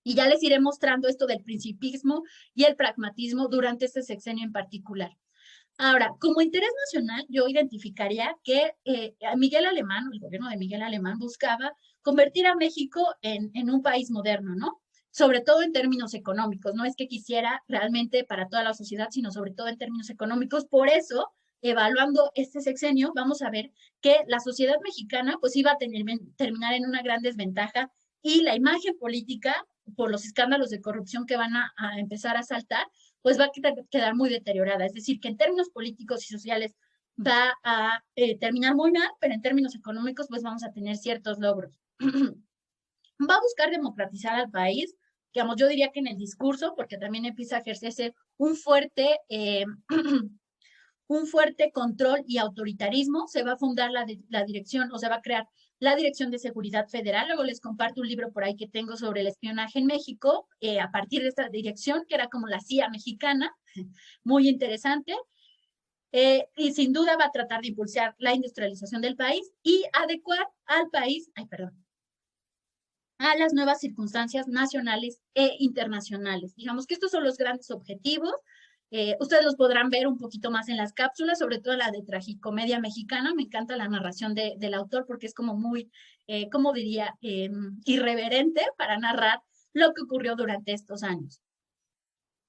Y ya les iré mostrando esto del principismo y el pragmatismo durante este sexenio en particular. Ahora, como interés nacional, yo identificaría que Miguel Alemán, el gobierno de Miguel Alemán, buscaba convertir a México en un país moderno, ¿no? Sobre todo en términos económicos. No es que quisiera realmente para toda la sociedad, sino sobre todo en términos económicos. Por eso, evaluando este sexenio, vamos a ver que la sociedad mexicana pues iba a terminar en una gran desventaja y la imagen política, por los escándalos de corrupción que van a empezar a saltar, pues va a quedar muy deteriorada. Es decir, que en términos políticos y sociales va a terminar muy mal, pero en términos económicos pues vamos a tener ciertos logros. Va a buscar democratizar al país, digamos, yo diría que en el discurso, porque también empieza a ejercerse un fuerte control y autoritarismo, se va a fundar la dirección o se va a crear la Dirección de Seguridad Federal. Luego les comparto un libro por ahí que tengo sobre el espionaje en México, a partir de esta dirección, que era como la CIA mexicana, muy interesante. Y sin duda va a tratar de impulsar la industrialización del país y adecuar al país, a las nuevas circunstancias nacionales e internacionales. Digamos que estos son los grandes objetivos. Ustedes los podrán ver un poquito más en las cápsulas, sobre todo la de Tragicomedia Mexicana. Me encanta la narración del autor porque es como muy, ¿cómo diría?, irreverente para narrar lo que ocurrió durante estos años.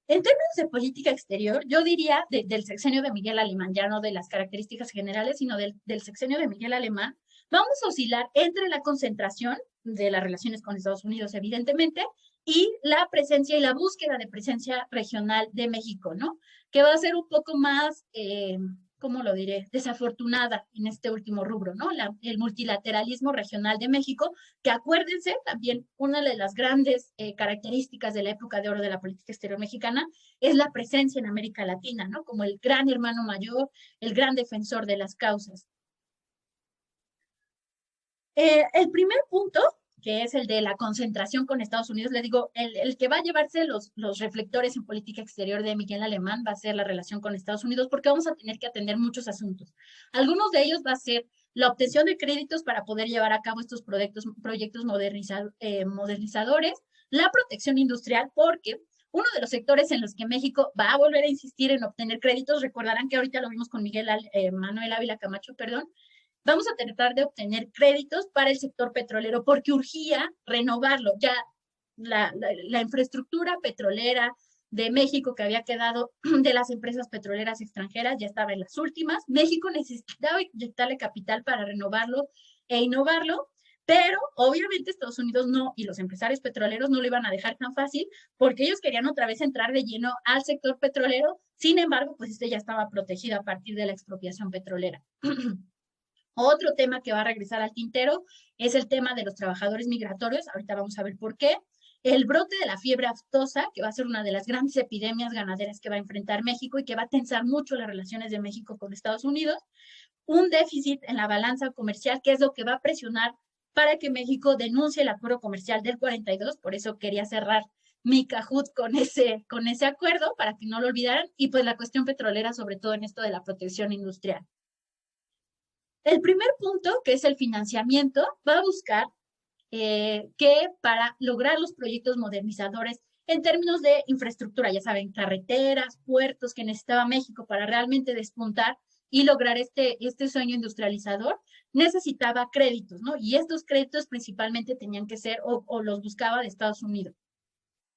En términos de política exterior, yo diría del sexenio de Miguel Alemán, ya no de las características generales, sino del sexenio de Miguel Alemán, vamos a oscilar entre la concentración de las relaciones con Estados Unidos, evidentemente, y la presencia y la búsqueda de presencia regional de México, ¿no? Que va a ser un poco más, ¿cómo lo diré?, desafortunada en este último rubro, ¿no? El multilateralismo regional de México, que acuérdense, también una de las grandes características de la época de oro de la política exterior mexicana es la presencia en América Latina, ¿no? Como el gran hermano mayor, el gran defensor de las causas. El primer punto, que es el de la concentración con Estados Unidos, le digo, el que va a llevarse los reflectores en política exterior de Miguel Alemán va a ser la relación con Estados Unidos, porque vamos a tener que atender muchos asuntos. Algunos de ellos va a ser la obtención de créditos para poder llevar a cabo estos proyectos modernizadores, la protección industrial, porque uno de los sectores en los que México va a volver a insistir en obtener créditos, recordarán que ahorita lo vimos con Manuel Ávila Camacho, perdón, vamos a tratar de obtener créditos para el sector petrolero porque urgía renovarlo. Ya la infraestructura petrolera de México que había quedado de las empresas petroleras extranjeras ya estaba en las últimas. México necesitaba inyectarle capital para renovarlo e innovarlo, pero obviamente Estados Unidos no, y los empresarios petroleros no lo iban a dejar tan fácil porque ellos querían otra vez entrar de lleno al sector petrolero. Sin embargo, pues este ya estaba protegido a partir de la expropiación petrolera. Otro tema que va a regresar al tintero es el tema de los trabajadores migratorios. Ahorita vamos a ver por qué. El brote de la fiebre aftosa, que va a ser una de las grandes epidemias ganaderas que va a enfrentar México y que va a tensar mucho las relaciones de México con Estados Unidos. Un déficit en la balanza comercial, que es lo que va a presionar para que México denuncie el acuerdo comercial del 42. Por eso quería cerrar mi Cajut con ese acuerdo, para que no lo olvidaran. Y pues la cuestión petrolera, sobre todo en esto de la protección industrial. El primer punto, que es el financiamiento, va a buscar que para lograr los proyectos modernizadores en términos de infraestructura, ya saben, carreteras, puertos que necesitaba México para realmente despuntar y lograr este sueño industrializador, necesitaba créditos, ¿no? Y estos créditos principalmente tenían que ser o los buscaba de Estados Unidos.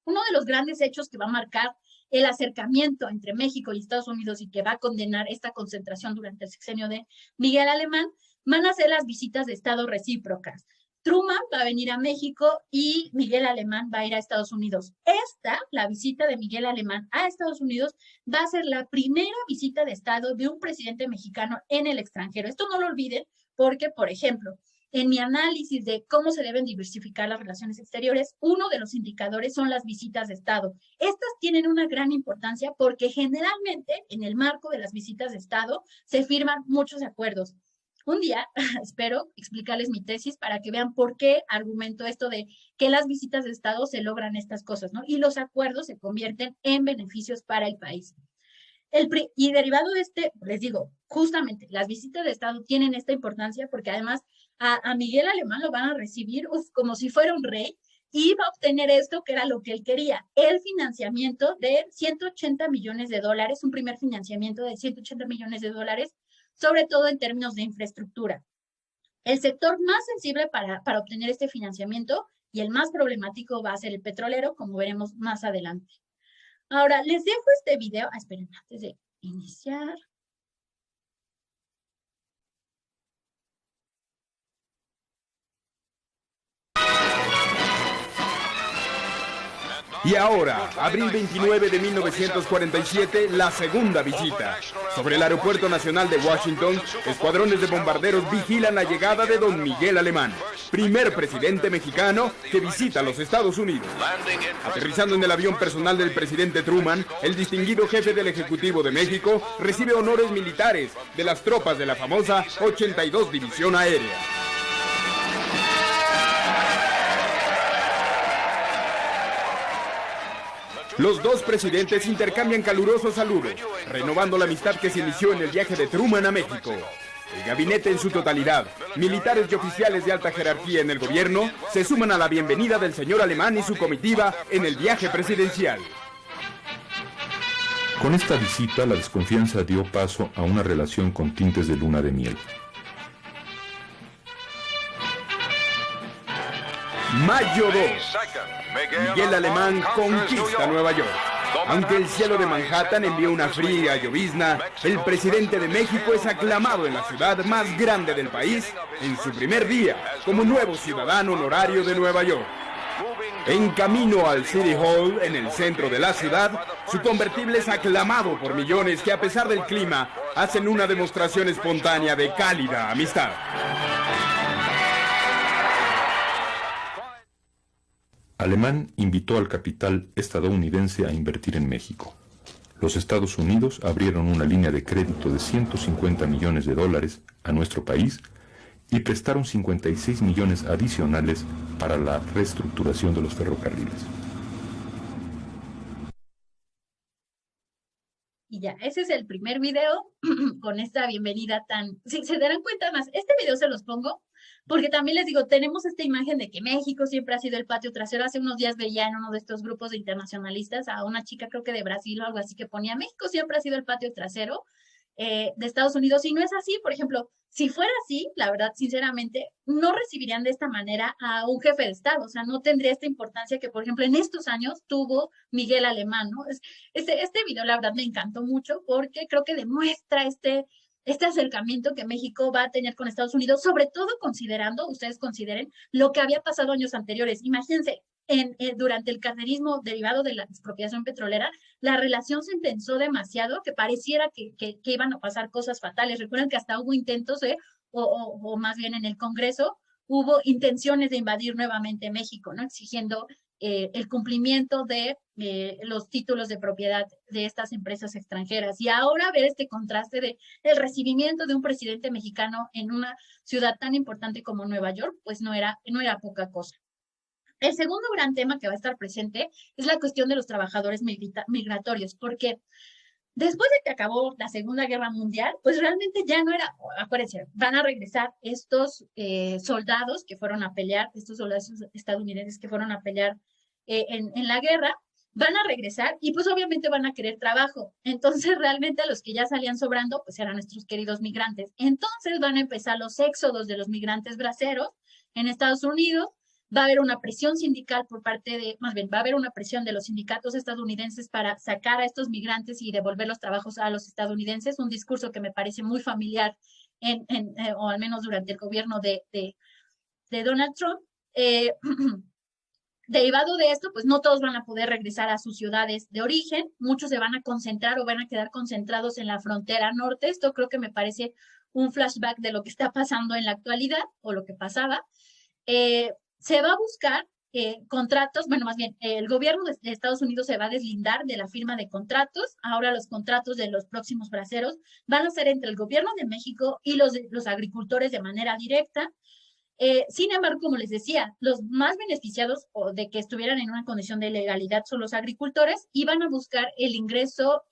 Uno de los grandes hechos que va a marcar el acercamiento entre México y Estados Unidos y que va a condenar esta concentración durante el sexenio de Miguel Alemán, van a ser las visitas de Estado recíprocas. Truman va a venir a México y Miguel Alemán va a ir a Estados Unidos. La visita de Miguel Alemán a Estados Unidos, va a ser la primera visita de Estado de un presidente mexicano en el extranjero. Esto no lo olviden porque, por ejemplo, en mi análisis de cómo se deben diversificar las relaciones exteriores, uno de los indicadores son las visitas de Estado. Estas tienen una gran importancia porque generalmente en el marco de las visitas de Estado se firman muchos acuerdos. Un día espero explicarles mi tesis para que vean por qué argumento esto de que las visitas de Estado se logran estas cosas, ¿no? Y los acuerdos se convierten en beneficios para el país. Y derivado de les digo, justamente las visitas de Estado tienen esta importancia porque además a Miguel Alemán lo van a recibir como si fuera un rey iba a obtener esto, que era lo que él quería, el financiamiento de $180 millones, un primer financiamiento de $180 millones, sobre todo en términos de infraestructura. El sector más sensible para obtener este financiamiento y el más problemático va a ser el petrolero, como veremos más adelante. Ahora, les dejo este video. Esperen, antes de iniciar. Y ahora, abril 29 de 1947, la segunda visita. Sobre el Aeropuerto Nacional de Washington, escuadrones de bombarderos vigilan la llegada de don Miguel Alemán, primer presidente mexicano que visita los Estados Unidos. Aterrizando en el avión personal del presidente Truman, el distinguido jefe del Ejecutivo de México recibe honores militares de las tropas de la famosa 82 División Aérea. Los dos presidentes intercambian calurosos saludos, renovando la amistad que se inició en el viaje de Truman a México. El gabinete en su totalidad, militares y oficiales de alta jerarquía en el gobierno, se suman a la bienvenida del señor Alemán y su comitiva en el viaje presidencial. Con esta visita, la desconfianza dio paso a una relación con tintes de luna de miel. Mayo 2. Miguel Alemán conquista Nueva York. Aunque el cielo de Manhattan envía una fría llovizna, el presidente de México es aclamado en la ciudad más grande del país en su primer día como nuevo ciudadano honorario de Nueva York. En camino al City Hall, en el centro de la ciudad, su convertible es aclamado por millones que, a pesar del clima, hacen una demostración espontánea de cálida amistad. Alemán invitó al capital estadounidense a invertir en México. Los Estados Unidos abrieron una línea de crédito de $150 millones a nuestro país y prestaron 56 millones adicionales para la reestructuración de los ferrocarriles. Y ya, ese es el primer video con esta bienvenida tan... Si se darán cuenta más, este video se los pongo porque también les digo, tenemos esta imagen de que México siempre ha sido el patio trasero. Hace unos días veía en uno de estos grupos de internacionalistas a una chica, creo que de Brasil o algo así, que ponía México siempre ha sido el patio trasero de Estados Unidos, y no es así. Por ejemplo, si fuera así, la verdad, sinceramente, no recibirían de esta manera a un jefe de Estado, o sea, no tendría esta importancia que, por ejemplo, en estos años tuvo Miguel Alemán, ¿no? Este video, la verdad, me encantó mucho porque creo que demuestra este acercamiento que México va a tener con Estados Unidos, sobre todo considerando, ustedes consideren, lo que había pasado años anteriores. Imagínense, durante el carterismo derivado de la expropiación petrolera, la relación se intensó demasiado que pareciera que iban a pasar cosas fatales. Recuerden que hasta hubo intentos, o más bien en el Congreso, hubo intenciones de invadir nuevamente México, ¿no? Exigiendo el cumplimiento de los títulos de propiedad de estas empresas extranjeras. Y ahora ver este contraste de el recibimiento de un presidente mexicano en una ciudad tan importante como Nueva York, pues no era poca cosa. El segundo gran tema que va a estar presente es la cuestión de los trabajadores migratorios, porque después de que acabó la Segunda Guerra Mundial, pues realmente ya no era, acuérdense, van a regresar estos soldados que fueron a pelear, estos soldados estadounidenses que fueron a pelear en la guerra, van a regresar y pues obviamente van a querer trabajo. Entonces realmente los que ya salían sobrando, pues eran nuestros queridos migrantes. Entonces van a empezar los éxodos de los migrantes braceros en Estados Unidos. Va a haber una presión sindical va a haber una presión de los sindicatos estadounidenses para sacar a estos migrantes y devolver los trabajos a los estadounidenses, un discurso que me parece muy familiar o al menos durante el gobierno de Donald Trump. Derivado de esto, pues no todos van a poder regresar a sus ciudades de origen, muchos se van a concentrar o van a quedar concentrados en la frontera norte. Esto creo que me parece un flashback de lo que está pasando en la actualidad o lo que pasaba. Se va a buscar contratos, bueno, más bien, el gobierno de Estados Unidos se va a deslindar de la firma de contratos. Ahora los contratos de los próximos braceros van a ser entre el gobierno de México y los agricultores de manera directa. Sin embargo, como les decía, los más beneficiados de que estuvieran en una condición de legalidad son los agricultores, y van a buscar el ingreso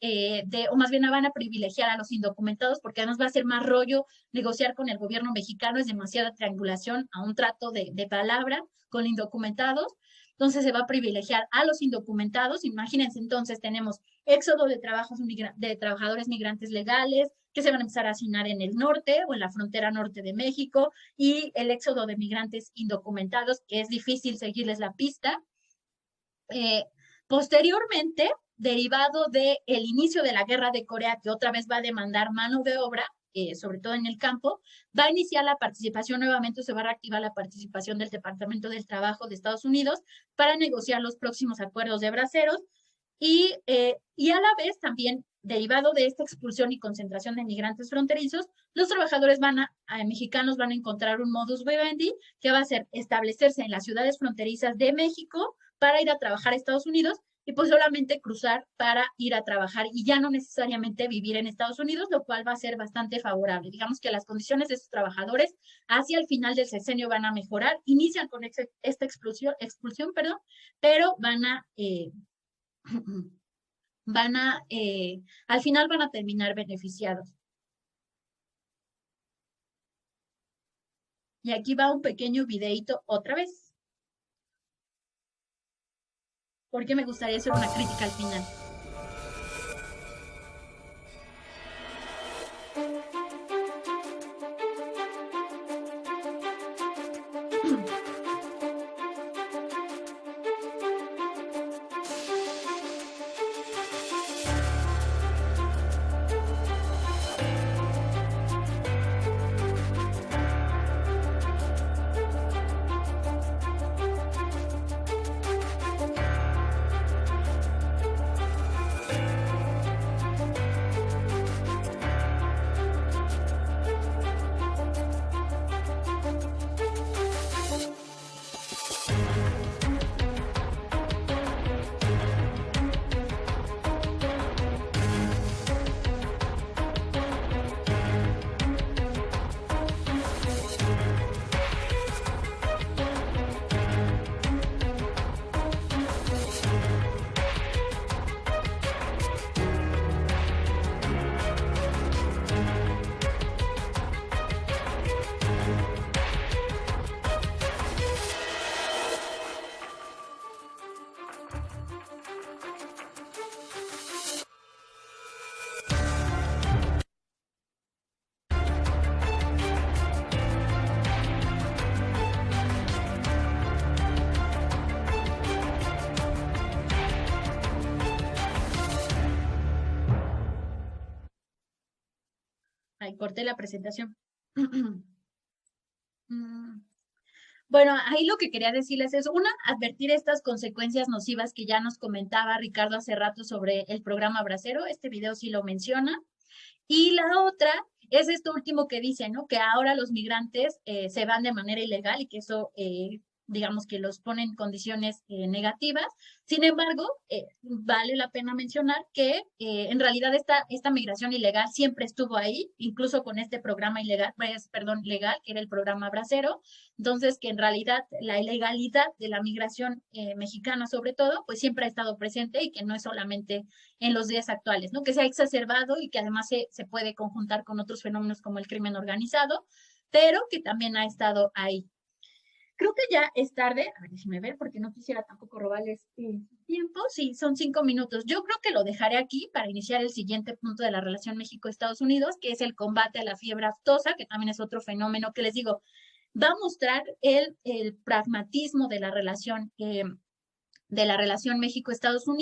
o más bien van a privilegiar a los indocumentados, porque además va a ser más rollo negociar con el gobierno mexicano, es demasiada triangulación a un trato de palabra con indocumentados. Entonces se va a privilegiar a los indocumentados. Imagínense, entonces tenemos éxodo de trabajadores migrantes legales que se van a empezar a asignar en el norte o en la frontera norte de México, y el éxodo de migrantes indocumentados, que es difícil seguirles la pista. Posteriormente, derivado del inicio de la guerra de Corea, que otra vez va a demandar mano de obra, sobre todo en el campo, va a iniciar la participación nuevamente, se va a reactivar la participación del Departamento del Trabajo de Estados Unidos para negociar los próximos acuerdos de braceros, y a la vez también, derivado de esta expulsión y concentración de migrantes fronterizos, los trabajadores mexicanos van a encontrar un modus vivendi que va a ser establecerse en las ciudades fronterizas de México para ir a trabajar a Estados Unidos, y pues solamente cruzar para ir a trabajar y ya no necesariamente vivir en Estados Unidos, lo cual va a ser bastante favorable. Digamos que las condiciones de estos trabajadores hacia el final del sexenio van a mejorar, inician con esta expulsión, pero al final van a terminar beneficiados. Y aquí va un pequeño videíto otra vez, porque me gustaría hacer una crítica al final. Ahí corté la presentación. Bueno, ahí lo que quería decirles es, una, advertir estas consecuencias nocivas que ya nos comentaba Ricardo hace rato sobre el programa Bracero. Este video sí lo menciona. Y la otra es esto último que dice, ¿no? Que ahora los migrantes se van de manera ilegal y que eso, digamos que los pone en condiciones negativas. Sin embargo, vale la pena mencionar que en realidad esta migración ilegal siempre estuvo ahí, incluso con este programa legal, que era el programa Bracero. Entonces, que en realidad la ilegalidad de la migración mexicana, sobre todo, pues siempre ha estado presente, y que no es solamente en los días actuales, ¿no? Que se ha exacerbado y que además se puede conjuntar con otros fenómenos como el crimen organizado, pero que también ha estado ahí. Creo que ya es tarde, a ver, déjenme ver, porque no quisiera tampoco robarles tiempo. Sí, son 5 minutos. Yo creo que lo dejaré aquí para iniciar el siguiente punto de la relación México-Estados Unidos, que es el combate a la fiebre aftosa, que también es otro fenómeno que les digo, va a mostrar el pragmatismo de la relación México-Estados Unidos.